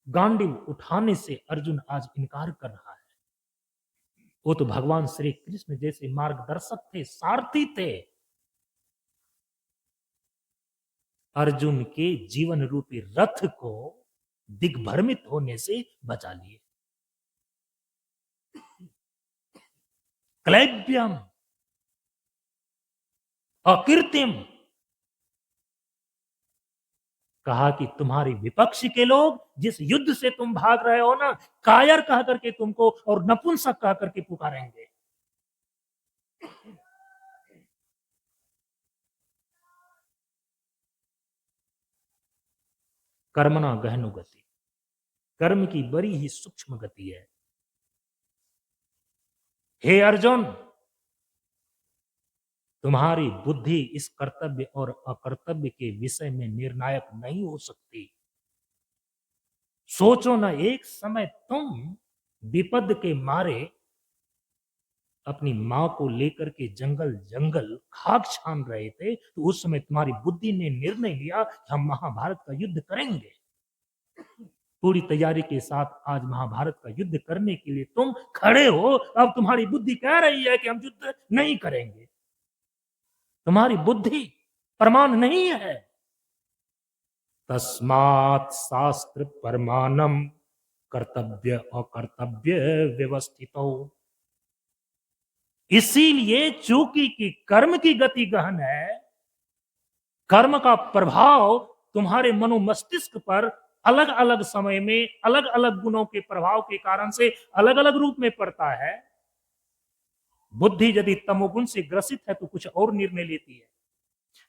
गांडीव उठाने से अर्जुन आज इनकार कर रहा है। वो तो भगवान श्री कृष्ण जैसे मार्गदर्शक थे, सारथी थे, अर्जुन के जीवन रूपी रथ को दिग्भ्रमित होने से बचा लिए। क्लैब्यम अकीर्तिम, कहा कि तुम्हारी विपक्ष के लोग जिस युद्ध से तुम भाग रहे हो ना, कायर कह करके तुमको और नपुंसक कह करके पुकारेंगे। कर्मणा गहनु गति, कर्म की बड़ी ही सूक्ष्म गति है। हे अर्जुन, तुम्हारी बुद्धि इस कर्तव्य और अकर्तव्य के विषय में निर्णायक नहीं हो सकती। सोचो ना, एक समय तुम विपद के मारे अपनी माँ को लेकर के जंगल जंगल खाक छान रहे थे, तो उस समय तुम्हारी बुद्धि ने निर्णय लिया कि हम महाभारत का युद्ध करेंगे। पूरी तैयारी के साथ आज महाभारत का युद्ध करने के लिए तुम खड़े हो। अब तुम्हारी बुद्धि कह रही है कि हम युद्ध नहीं करेंगे। तुम्हारी बुद्धि प्रमाण नहीं है। तस्मात् शास्त्र प्रमाणम कर्तव्य अकर्तव्य व्यवस्थितो। इसीलिए चूंकि कि कर्म की गति गहन है, कर्म का प्रभाव तुम्हारे मनोमस्तिष्क पर अलग अलग समय में अलग अलग गुणों के प्रभाव के कारण से अलग अलग रूप में पड़ता है। बुद्धि यदि तमोगुण से ग्रसित है तो कुछ और निर्णय लेती है,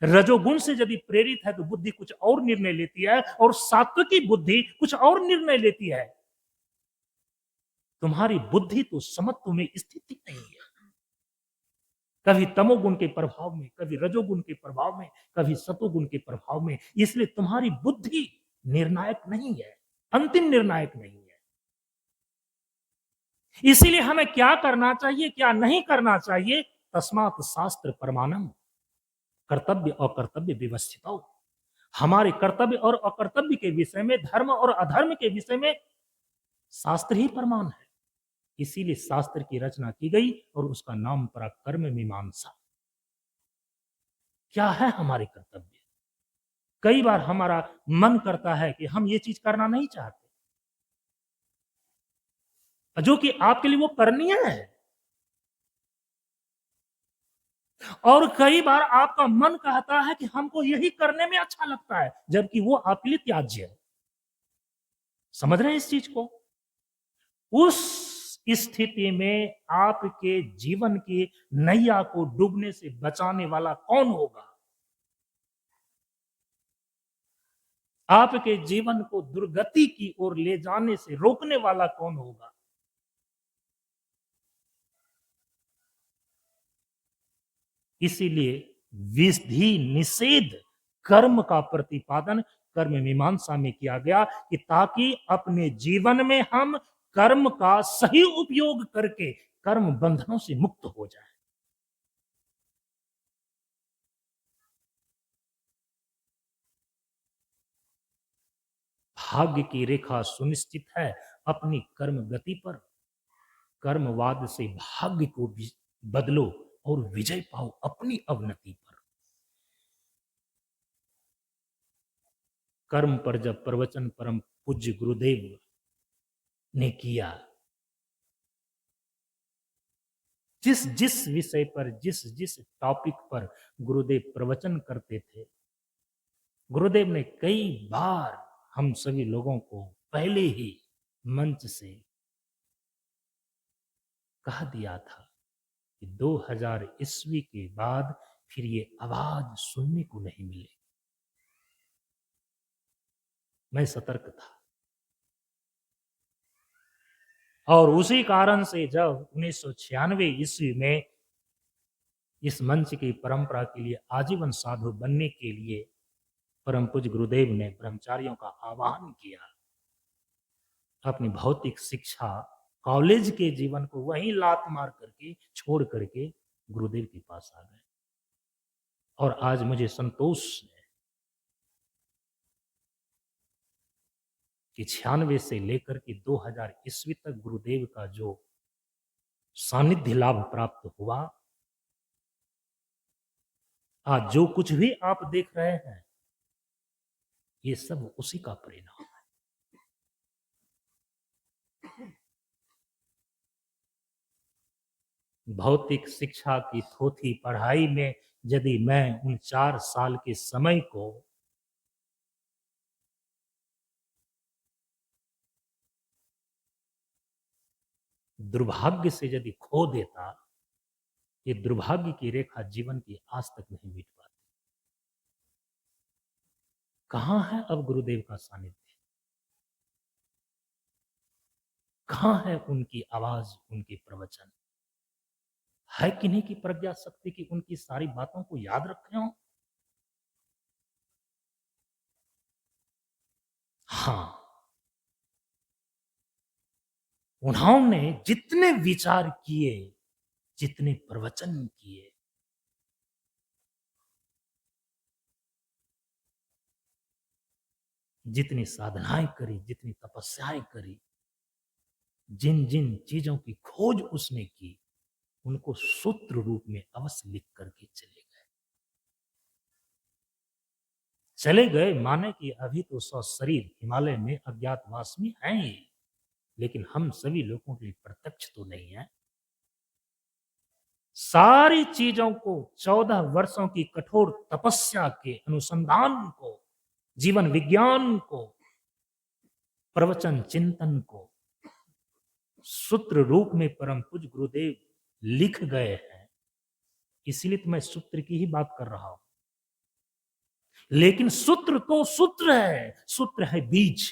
रजोगुण से यदि प्रेरित है तो बुद्धि कुछ और निर्णय लेती है, और सात्विकी बुद्धि कुछ और निर्णय लेती है। तुम्हारी बुद्धि तो समत्व में स्थित नहीं है, कभी तमोगुण के प्रभाव में, कभी रजोगुण के प्रभाव में, कभी सतोगुण के प्रभाव में। इसलिए तुम्हारी बुद्धि निर्णायक नहीं है, अंतिम निर्णायक नहीं है। इसीलिए हमें क्या करना चाहिए, क्या नहीं करना चाहिए। तस्मात् शास्त्र प्रमाणम कर्तव्य और कर्तव्य व्यवस्थित। हमारे कर्तव्य और अकर्तव्य के विषय में, धर्म और अधर्म के विषय में शास्त्र ही प्रमाण है। इसीलिए शास्त्र की रचना की गई और उसका नाम पड़ा कर्म मीमांसा। क्या है हमारे कर्तव्य? कई बार हमारा मन करता है कि हम ये चीज करना नहीं चाहते, जो कि आपके लिए वो करनीय है। और कई बार आपका मन कहता है कि हमको यही करने में अच्छा लगता है, जबकि वो आपके लिए त्याज्य है। समझ रहे हैं इस चीज को? उस स्थिति में आपके जीवन की नैया को डूबने से बचाने वाला कौन होगा? आपके जीवन को दुर्गति की ओर ले जाने से रोकने वाला कौन होगा? इसीलिए विधि निषेध कर्म का प्रतिपादन कर्म मीमांसा में किया गया, कि ताकि अपने जीवन में हम कर्म का सही उपयोग करके कर्म बंधनों से मुक्त हो जाए। भाग्य की रेखा सुनिश्चित है अपनी कर्म गति पर। कर्मवाद से भाग्य को बदलो और विजय पाओ अपनी अवनति पर। कर्म पर जब प्रवचन परम पूज्य गुरुदेव ने किया, जिस जिस विषय पर, जिस जिस टॉपिक पर गुरुदेव प्रवचन करते थे, गुरुदेव ने कई बार हम सभी लोगों को पहले ही मंच से कह दिया था कि 2000 ईस्वी के बाद फिर ये आवाज सुनने को नहीं मिलेगी। मैं सतर्क था, और उसी कारण से जब 1996 ईस्वी में इस मंच की परंपरा के लिए आजीवन साधु बनने के लिए परम पूज्य गुरुदेव ने ब्रह्मचारियों का आह्वान किया, अपनी भौतिक शिक्षा कॉलेज के जीवन को वहीं लात मार करके छोड़ करके गुरुदेव के पास आ गए। और आज मुझे संतोष है कि 96 से लेकर के 2000 ईस्वी तक गुरुदेव का जो सानिध्य लाभ प्राप्त हुआ, आज जो कुछ भी आप देख रहे हैं, ये सब उसी का परिणाम है। भौतिक शिक्षा की थोथी पढ़ाई में यदि मैं उन 4 साल के समय को दुर्भाग्य से यदि खो देता, ये दुर्भाग्य की रेखा जीवन की आज तक नहीं मिट पाती। कहां है अब गुरुदेव का सानिध्य? कहां है उनकी आवाज, उनके प्रवचन? है किन्हीं की प्रज्ञा शक्ति की उनकी सारी बातों को याद रखे हो? हाँ, उन्होंने जितने विचार किए, जितने प्रवचन किए, जितनी साधनाएं करी, जितनी तपस्याएं करी, जिन जिन चीजों की खोज उसने की, उनको सूत्र रूप में अवश्य लिख करके चले गए। चले गए माने कि अभी तो सशरीर हिमालय में अज्ञातवास में हैं ये, लेकिन हम सभी लोगों के लिए प्रत्यक्ष तो नहीं है। सारी चीजों को 14 वर्षों की कठोर तपस्या के अनुसंधान को, जीवन विज्ञान को, प्रवचन चिंतन को सूत्र रूप में परम पूज्य गुरुदेव लिख गए हैं। इसलिए तो मैं सूत्र की ही बात कर रहा हूं। लेकिन सूत्र तो सूत्र है, सूत्र है बीज।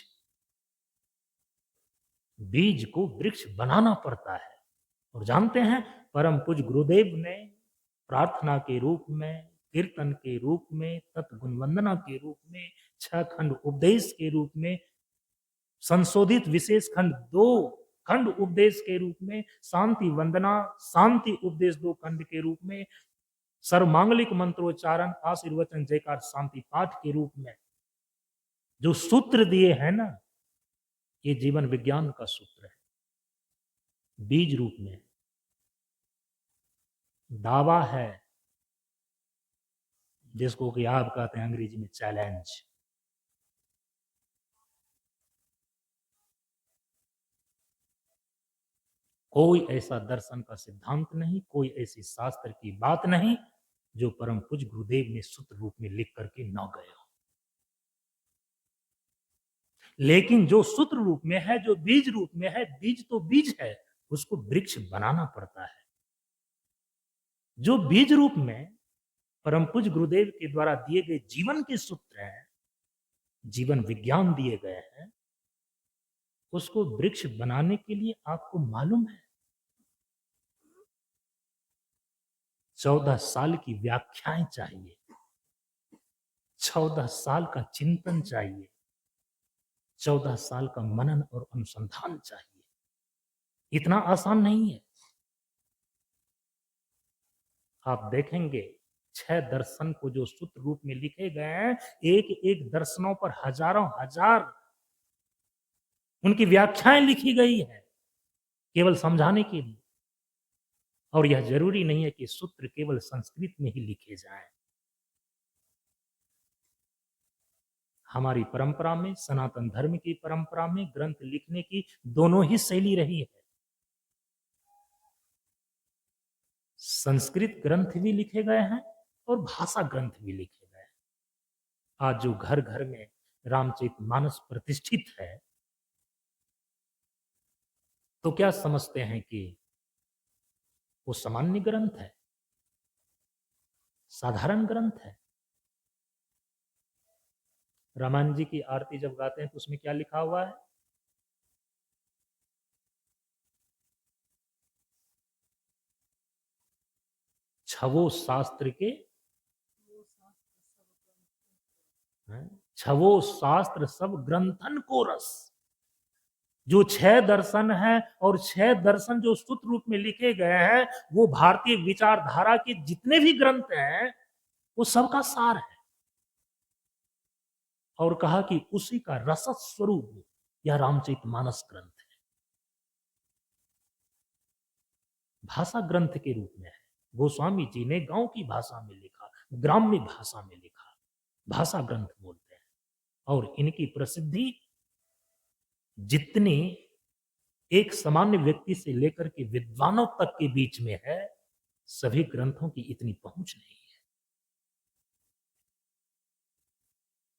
बीज को वृक्ष बनाना पड़ता है। और जानते हैं, परम पूज्य गुरुदेव ने प्रार्थना के रूप में, कीर्तन के रूप में, तत्गुण वंदना के रूप में, 6 खंड उपदेश के रूप में, संशोधित विशेष खंड 2 खंड उपदेश के रूप में, शांति वंदना शांति उपदेश 2 खंड के रूप में, सर्वमांगलिक मंत्रोच्चारण आशीर्वचन जयकार शांति पाठ के रूप में जो सूत्र दिए हैं ना, ये जीवन विज्ञान का सूत्र है, बीज रूप में। दावा है, जिसको कि आप कहते हैं अंग्रेजी में चैलेंज। कोई ऐसा दर्शन का सिद्धांत नहीं, कोई ऐसी शास्त्र की बात नहीं जो परम पूज्य गुरुदेव ने सूत्र रूप में लिख करके न गए हो। लेकिन जो सूत्र रूप में है, जो बीज रूप में है, बीज तो बीज है, उसको वृक्ष बनाना पड़ता है। जो बीज रूप में परम पूज्य गुरुदेव के द्वारा दिए गए जीवन के सूत्र हैं, जीवन विज्ञान दिए गए हैं, उसको वृक्ष बनाने के लिए आपको मालूम है 14 साल की व्याख्याएं चाहिए, 14 साल का चिंतन चाहिए, 14 साल का मनन और अनुसंधान चाहिए। इतना आसान नहीं है। आप देखेंगे 6 दर्शन को जो सूत्र रूप में लिखे गए हैं, एक एक दर्शनों पर हजारों हजार उनकी व्याख्याएं लिखी गई है, केवल समझाने के लिए। और यह जरूरी नहीं है कि सूत्र केवल संस्कृत में ही लिखे जाएं। हमारी परंपरा में, सनातन धर्म की परंपरा में ग्रंथ लिखने की दोनों ही शैली रही है। संस्कृत ग्रंथ भी लिखे गए हैं और भाषा ग्रंथ भी लिखे गए हैं। आज जो घर घर में रामचरितमानस प्रतिष्ठित है, तो क्या समझते हैं कि वो सामान्य ग्रंथ है, साधारण ग्रंथ है? रामायण जी की आरती जब गाते हैं तो उसमें क्या लिखा हुआ है? छवो शास्त्र के, छवो शास्त्र सब ग्रंथन को रस। जो 6 दर्शन है और 6 दर्शन जो सूत्र रूप में लिखे गए हैं, वो भारतीय विचारधारा के जितने भी ग्रंथ हैं, वो सबका सार है। और कहा कि उसी का रस स्वरूप यह रामचरितमानस ग्रंथ है। भाषा ग्रंथ के रूप में है। गोस्वामी जी ने गांव की भाषा में लिखा, ग्राम्य भाषा में लिखा, भाषा ग्रंथ बोलते हैं। और इनकी प्रसिद्धि जितनी एक सामान्य व्यक्ति से लेकर के विद्वानों तक के बीच में है, सभी ग्रंथों की इतनी पहुंच नहीं है।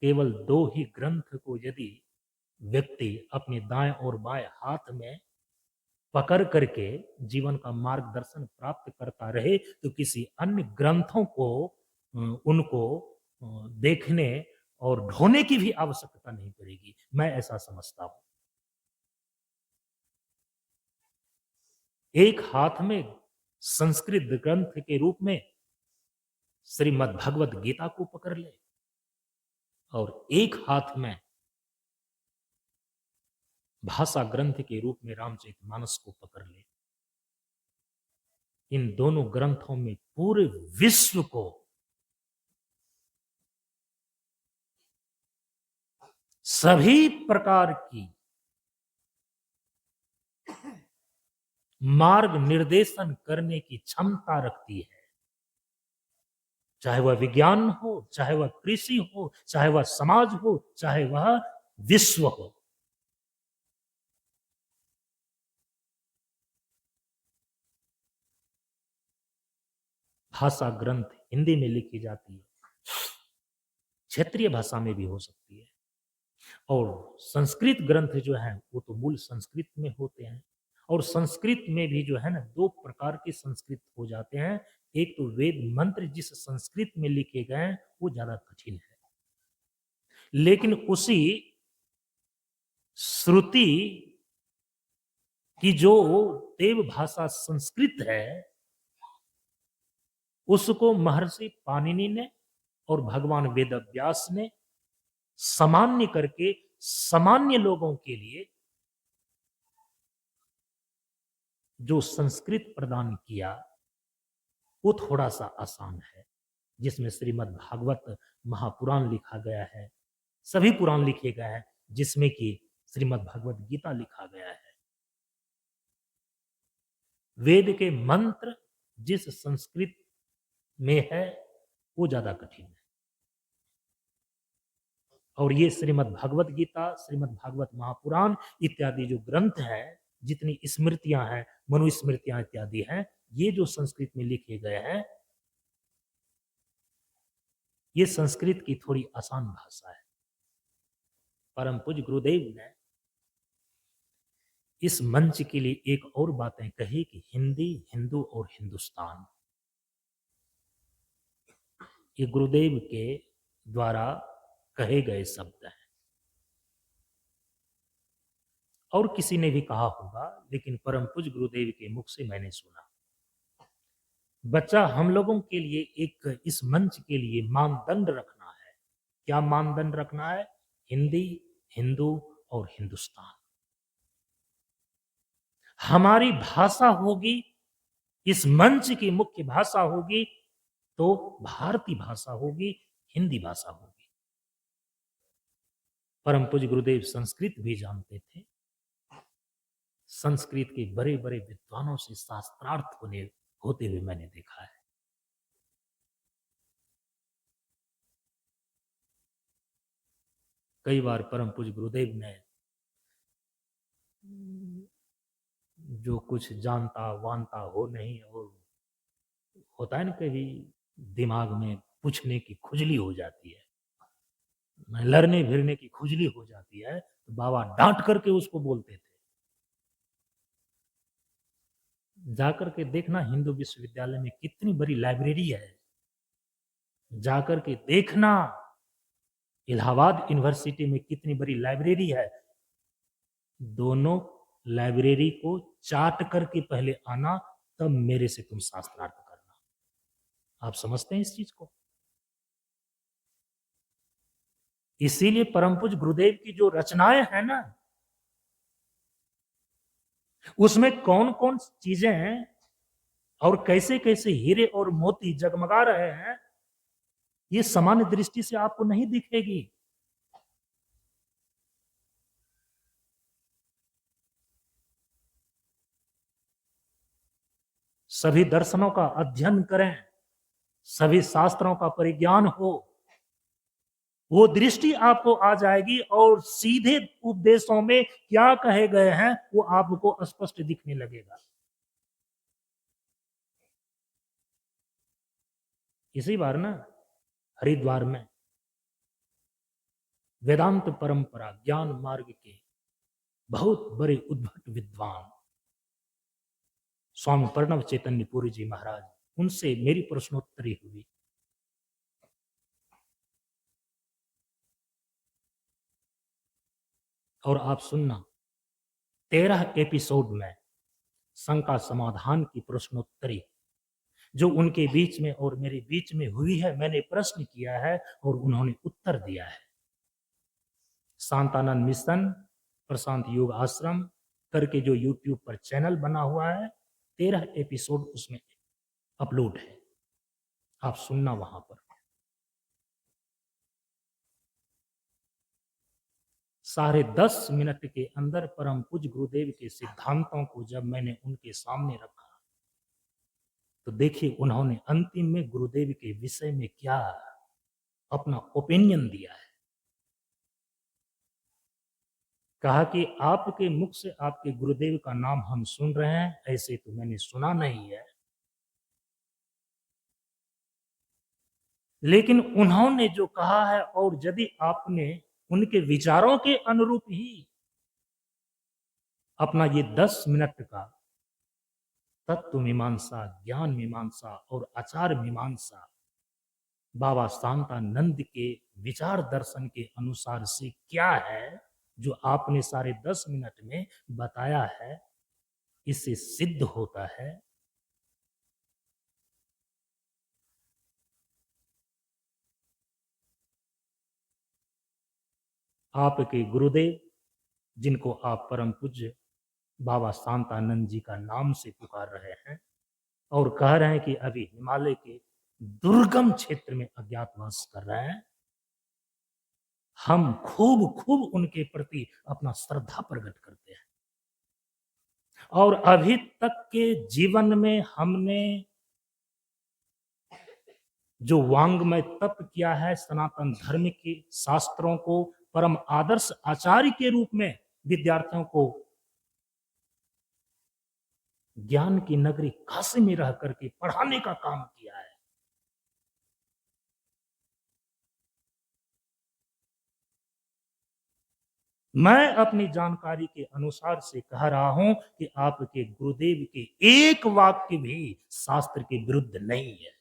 केवल 2 ही ग्रंथ को यदि व्यक्ति अपने दाएं और बाएं हाथ में पकड़ करके जीवन का मार्गदर्शन प्राप्त करता रहे, तो किसी अन्य ग्रंथों को उनको देखने और ढोने की भी आवश्यकता नहीं पड़ेगी। मैं ऐसा समझता हूं। एक हाथ में संस्कृत ग्रंथ के रूप में श्रीमद् भगवत गीता को पकड़ ले और एक हाथ में भाषा ग्रंथ के रूप में रामचरितमानस को पकड़ ले। इन दोनों ग्रंथों में पूरे विश्व को सभी प्रकार की मार्ग निर्देशन करने की क्षमता रखती है, चाहे वह विज्ञान हो, चाहे वह कृषि हो, चाहे वह समाज हो, चाहे वह विश्व हो। भाषा ग्रंथ हिंदी में लिखी जाती है, क्षेत्रीय भाषा में भी हो सकती है, और संस्कृत ग्रंथ जो है वो तो मूल संस्कृत में होते हैं। और संस्कृत में भी जो है ना, दो प्रकार के संस्कृत हो जाते हैं। एक तो वेद मंत्र जिस संस्कृत में लिखे गए हैं वो ज्यादा कठिन है, लेकिन उसी श्रुति की जो देव भाषा संस्कृत है उसको महर्षि पाणिनि ने और भगवान वेदव्यास ने सामान्य करके सामान्य लोगों के लिए जो संस्कृत प्रदान किया वो थोड़ा सा आसान है, जिसमें श्रीमद् भागवत महापुराण लिखा गया है, सभी पुराण लिखे गए हैं, जिसमें कि श्रीमद् भगवत गीता लिखा गया है। वेद के मंत्र जिस संस्कृत में है वो ज्यादा कठिन है, और ये श्रीमद् भगवत गीता, श्रीमद् भागवत महापुराण इत्यादि जो ग्रंथ है, जितनी स्मृतियां हैं, मनुस्मृतियां इत्यादि हैं, ये जो संस्कृत में लिखे गए हैं, ये संस्कृत की थोड़ी आसान भाषा है। परम पूज्य गुरुदेव ने इस मंच के लिए एक और बातें कही कि हिंदी, हिंदू और हिंदुस्तान, ये गुरुदेव के द्वारा कहे गए शब्द हैं, और किसी ने भी कहा होगा, लेकिन परम पूज्य गुरुदेव के मुख से मैंने सुना। बच्चा, हम लोगों के लिए एक इस मंच के लिए मानदंड रखना है। क्या मानदंड रखना है? हिंदी, हिंदू और हिंदुस्तान। हमारी भाषा होगी, इस मंच की मुख्य भाषा होगी तो भारतीय भाषा होगी, हिंदी भाषा होगी। परम पूज्य गुरुदेव संस्कृत भी जानते थे। संस्कृत के बड़े बड़े विद्वानों से शास्त्रार्थ होते हुए मैंने देखा है। कई बार परम पूज्य गुरुदेव ने जो कुछ जानता वानता हो नहीं, और होता है ना कभी दिमाग में पूछने की खुजली हो जाती है, लड़ने भिड़ने की खुजली हो जाती है, तो बाबा डांट करके उसको बोलते थे, जाकर के देखना हिंदू विश्वविद्यालय में कितनी बड़ी लाइब्रेरी है, जाकर के देखना इलाहाबाद यूनिवर्सिटी में कितनी बड़ी लाइब्रेरी है। दोनों लाइब्रेरी को चाट करके पहले आना, तब मेरे से तुम शास्त्रार्थ करना। आप समझते हैं इस चीज को? इसीलिए परम पूज्य गुरुदेव की जो रचनाएं हैं ना, उसमें कौन कौन चीजें हैं और कैसे कैसे हीरे और मोती जगमगा रहे हैं, ये सामान्य दृष्टि से आपको नहीं दिखेगी। सभी दर्शनों का अध्ययन करें, सभी शास्त्रों का परिज्ञान हो, वो दृष्टि आपको आ जाएगी, और सीधे उपदेशों में क्या कहे गए हैं वो आपको स्पष्ट दिखने लगेगा। इसी बार ना हरिद्वार में वेदांत परंपरा ज्ञान मार्ग के बहुत बड़े उद्भट विद्वान स्वामी प्रणव चैतन्य पुरी जी महाराज, उनसे मेरी प्रश्नोत्तरी हुई। और आप सुनना, 13 एपिसोड में शंका समाधान की प्रश्नोत्तरी जो उनके बीच में और मेरे बीच में हुई है, मैंने प्रश्न किया है और उन्होंने उत्तर दिया है। शांतानंद मिशन, प्रशांत योग आश्रम करके जो यूट्यूब पर चैनल बना हुआ है, 13 एपिसोड उसमें अपलोड है, आप सुनना वहां पर। 10.5 मिनट के अंदर परम पूज्य गुरुदेव के सिद्धांतों को जब मैंने उनके सामने रखा, तो देखिए उन्होंने अंतिम में गुरुदेव के विषय में क्या अपना ओपिनियन दिया है। कहा कि आपके मुख से आपके गुरुदेव का नाम हम सुन रहे हैं, ऐसे तो मैंने सुना नहीं है, लेकिन उन्होंने जो कहा है और यदि आपने उनके विचारों के अनुरूप ही अपना ये 10 मिनट का तत्व मीमांसा, ज्ञान मीमांसा और आचार मीमांसा बाबा शांतानंद के विचार दर्शन के अनुसार से क्या है जो आपने 10.5 मिनट में बताया है, इससे सिद्ध होता है आपके गुरुदेव, जिनको आप परम पूज्य बाबा शांतानंद जी का नाम से पुकार रहे हैं और कह रहे हैं कि अभी हिमालय के दुर्गम क्षेत्र में अज्ञातवास कर रहे हैं, हम खूब खूब उनके प्रति अपना श्रद्धा प्रकट करते हैं। और अभी तक के जीवन में हमने जो वांग्मय तप किया है, सनातन धर्म के शास्त्रों को परम आदर्श आचार्य के रूप में विद्यार्थियों को ज्ञान की नगरी काशी में रह करके पढ़ाने का काम किया है। मैं अपनी जानकारी के अनुसार से कह रहा हूं कि आपके गुरुदेव के एक वाक्य भी शास्त्र के विरुद्ध नहीं है।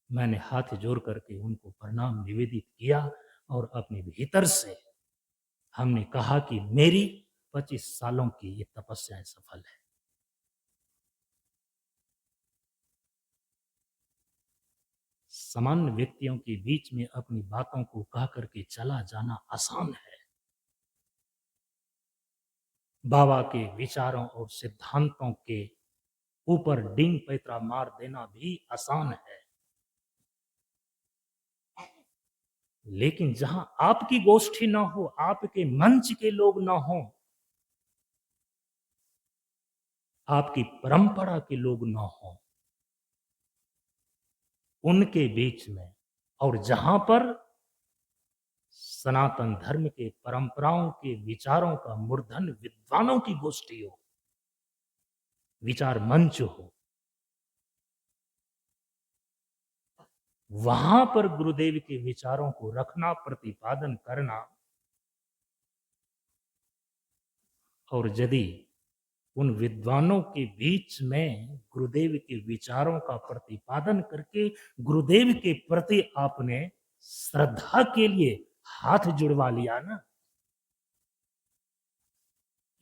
मैंने हाथ जोड़ करके उनको प्रणाम निवेदित किया और अपने भीतर से हमने कहा कि मेरी 25 सालों की ये तपस्या सफल है। सामान्य व्यक्तियों के बीच में अपनी बातों को कह करके चला जाना आसान है, बाबा के विचारों और सिद्धांतों के ऊपर डींग पैतरा मार देना भी आसान है, लेकिन जहां आपकी गोष्ठी ना हो, आपके मंच के लोग ना हो, आपकी परंपरा के लोग ना हो, उनके बीच में, और जहां पर सनातन धर्म के परंपराओं के विचारों का मूर्धन विद्वानों की गोष्ठी हो, विचार मंच हो, वहां पर गुरुदेव के विचारों को रखना, प्रतिपादन करना, और यदि उन विद्वानों के बीच में गुरुदेव के विचारों का प्रतिपादन करके गुरुदेव के प्रति आपने श्रद्धा के लिए हाथ जुड़वा लिया ना,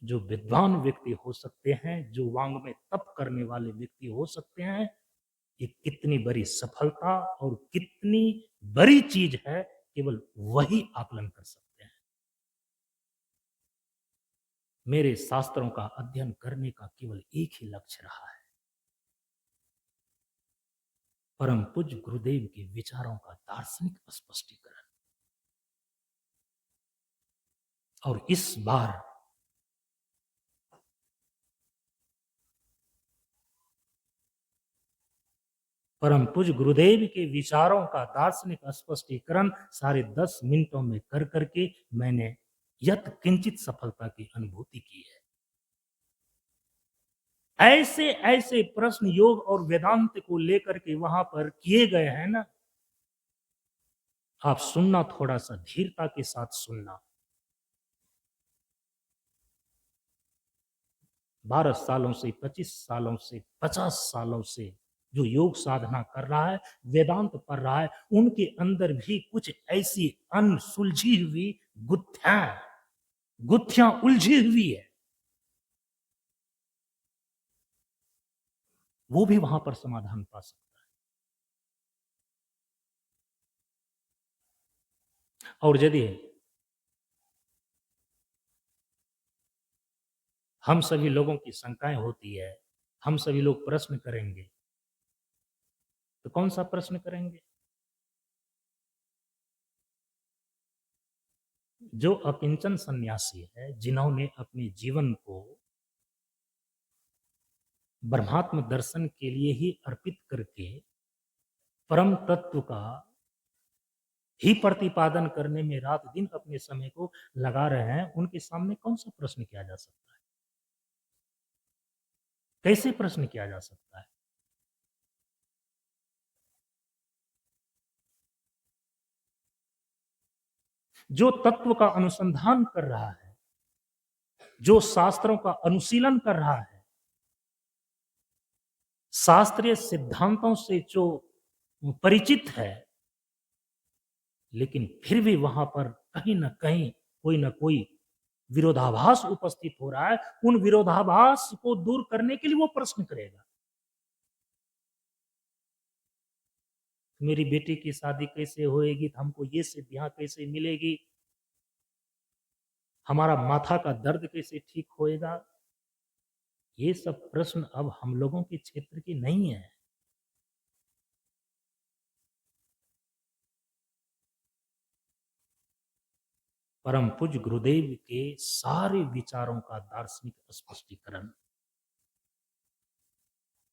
जो विद्वान व्यक्ति हो सकते हैं, जो वांग में तप करने वाले व्यक्ति हो सकते हैं, ये कितनी बड़ी सफलता और कितनी बड़ी चीज है, केवल वही आकलन कर सकते हैं। मेरे शास्त्रों का अध्ययन करने का केवल एक ही लक्ष्य रहा है, परम पूज्य गुरुदेव के विचारों का दार्शनिक स्पष्टीकरण। और इस बार परम पूज्य गुरुदेव के विचारों का दार्शनिक स्पष्टीकरण 10.5 मिनटों में कर करके मैंने यत किंचित सफलता की अनुभूति की है। ऐसे ऐसे प्रश्न योग और वेदांत को लेकर के वहां पर किए गए हैं ना, आप सुनना, थोड़ा सा धीरता के साथ सुनना। 12 सालों से, 25 सालों से, 50 सालों से जो योग साधना कर रहा है, वेदांत पढ़ रहा है, उनके अंदर भी कुछ ऐसी अनसुलझी हुई गुत्थियां उलझी हुई है, वो भी वहां पर समाधान पा सकता है। और यदि हम सभी लोगों की शंकाएं होती है, हम सभी लोग प्रश्न करेंगे। तो कौन सा प्रश्न करेंगे? जो अकिंचन सन्यासी है, जिन्होंने अपने जीवन को ब्रह्मात्म दर्शन के लिए ही अर्पित करके परम तत्व का ही प्रतिपादन करने में रात दिन अपने समय को लगा रहे हैं, उनके सामने कौन सा प्रश्न किया जा सकता है? कैसे प्रश्न किया जा सकता है? जो तत्व का अनुसंधान कर रहा है, जो शास्त्रों का अनुशीलन कर रहा है, शास्त्रीय सिद्धांतों से जो परिचित है, लेकिन फिर भी वहां पर कहीं ना कहीं कोई ना कोई विरोधाभास उपस्थित हो रहा है, उन विरोधाभास को दूर करने के लिए वो प्रश्न करेगा। मेरी बेटी की शादी कैसे होएगी, तो हमको ये सिद्धियां कैसे मिलेगी, हमारा माथा का दर्द कैसे ठीक होएगा? ये सब प्रश्न अब हम लोगों के क्षेत्र की नहीं है। परम पूज्य गुरुदेव के सारे विचारों का दार्शनिक स्पष्टीकरण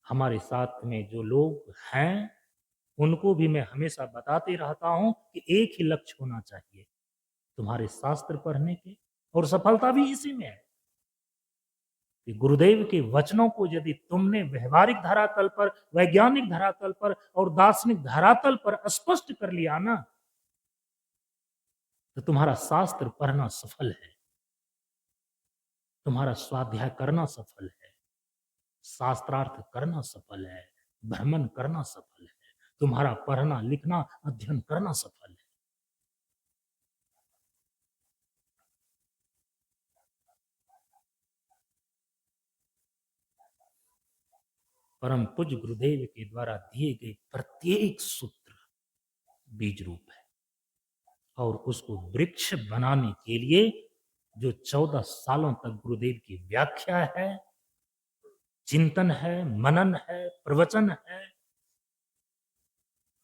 हमारे साथ में जो लोग हैं, उनको भी मैं हमेशा बताते रहता हूं कि एक ही लक्ष्य होना चाहिए, तुम्हारे शास्त्र पढ़ने के, और सफलता भी इसी में है कि गुरुदेव के वचनों को यदि तुमने व्यवहारिक धरातल पर, वैज्ञानिक धरातल पर और दार्शनिक धरातल पर स्पष्ट कर लिया ना, तो तुम्हारा शास्त्र पढ़ना सफल है, तुम्हारा स्वाध्याय करना सफल है, शास्त्रार्थ करना सफल है, भ्रमण करना सफल है, तुम्हारा पढ़ना लिखना अध्ययन करना सफल है। परम पूज्य गुरुदेव के द्वारा दिए गए प्रत्येक सूत्र बीज रूप है, और उसको वृक्ष बनाने के लिए जो 14 सालों तक गुरुदेव की व्याख्या है, चिंतन है, मनन है, प्रवचन है,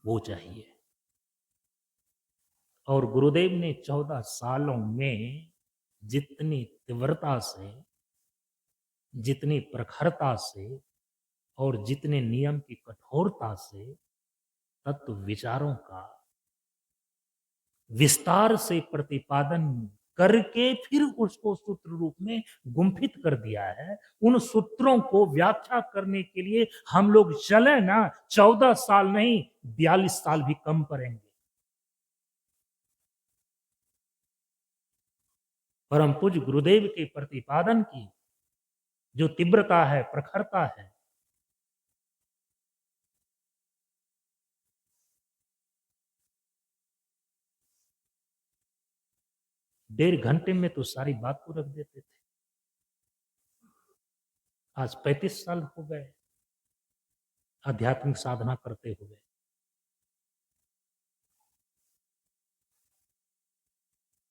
वो चाहिए। और गुरुदेव ने 14 सालों में जितनी तीव्रता से, जितनी प्रखरता से और जितने नियम की कठोरता से तत्व विचारों का विस्तार से प्रतिपादन करके फिर उसको सूत्र रूप में गुंफित कर दिया है, उन सूत्रों को व्याख्या करने के लिए हम लोग चले ना, 14 साल नहीं 42 साल भी कम पड़ेंगे। परम पूज्य गुरुदेव के प्रतिपादन की जो तीव्रता है, प्रखरता है, डेढ़ घंटे में तो सारी बात को रख देते थे। आज 35 साल हो गए आध्यात्मिक साधना करते हुए।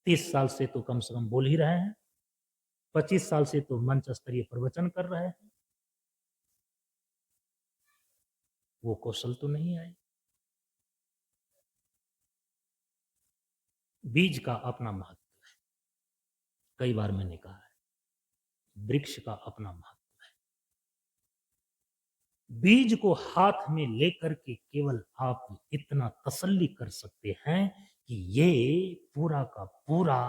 30 साल से तो कम से कम बोल ही रहे हैं, 25 साल से तो मंच स्तरीय प्रवचन कर रहे हैं। वो कौशल तो नहीं आए। बीज का अपना महत्व है, कई बार मैंने कहा है, वृक्ष का अपना महत्व है। बीज को हाथ में लेकर के केवल आप इतना तसल्ली कर सकते हैं कि ये पूरा का पूरा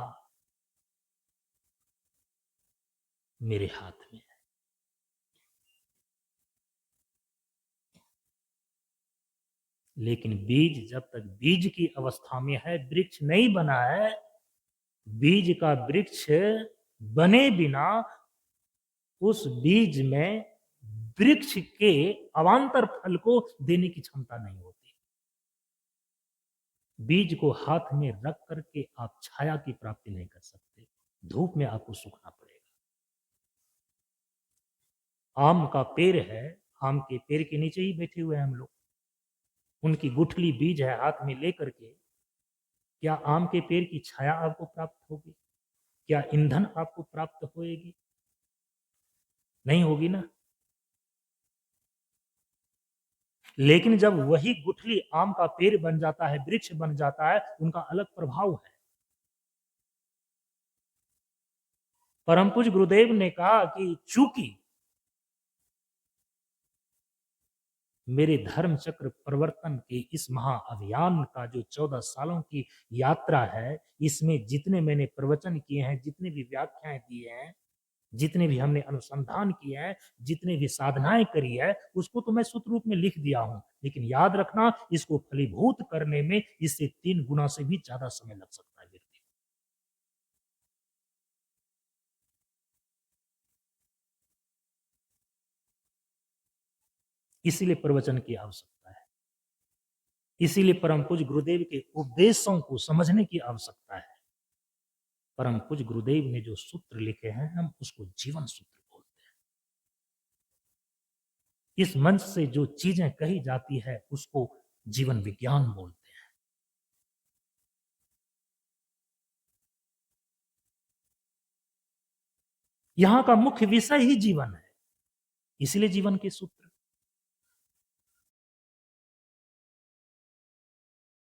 मेरे हाथ में है। लेकिन बीज जब तक बीज की अवस्था में है, वृक्ष नहीं बना है, बीज का वृक्ष बने बिना उस बीज में वृक्ष के अवांतर फल को देने की क्षमता नहीं होती। बीज को हाथ में रख करके आप छाया की प्राप्ति नहीं कर सकते, धूप में आपको सूखना पड़ेगा। आम का पेड़ है, आम के पेड़ के नीचे ही बैठे हुए हैं हम लोग, उनकी गुठली बीज है, हाथ में लेकर के क्या आम के पेड़ की छाया आपको प्राप्त होगी? क्या ईंधन आपको प्राप्त होएगी? नहीं होगी ना। लेकिन जब वही गुठली आम का पेड़ बन जाता है, वृक्ष बन जाता है, उनका अलग प्रभाव है। परम पूज्य गुरुदेव ने कहा कि चूंकि मेरे धर्म चक्र परिवर्तन के इस महाअभियान का जो 14 सालों की यात्रा है, इसमें जितने मैंने प्रवचन किए हैं, जितने भी व्याख्याएं दिए हैं, जितने भी हमने अनुसंधान किए हैं, जितने भी साधनाएं करी है, उसको तो मैं सूत्र रूप में लिख दिया हूं। लेकिन याद रखना, इसको फलीभूत करने में इससे 3 गुना से भी ज्यादा समय लग सकता है व्यक्ति। इसीलिए प्रवचन की आवश्यकता है, इसीलिए परम पूज्य गुरुदेव के उपदेशों को समझने की आवश्यकता है। परम पूज्य गुरुदेव ने जो सूत्र लिखे हैं, हम उसको जीवन सूत्र बोलते हैं। इस मंच से जो चीजें कही जाती है, उसको जीवन विज्ञान बोलते हैं। यहां का मुख्य विषय ही जीवन है, इसलिए जीवन के सूत्र।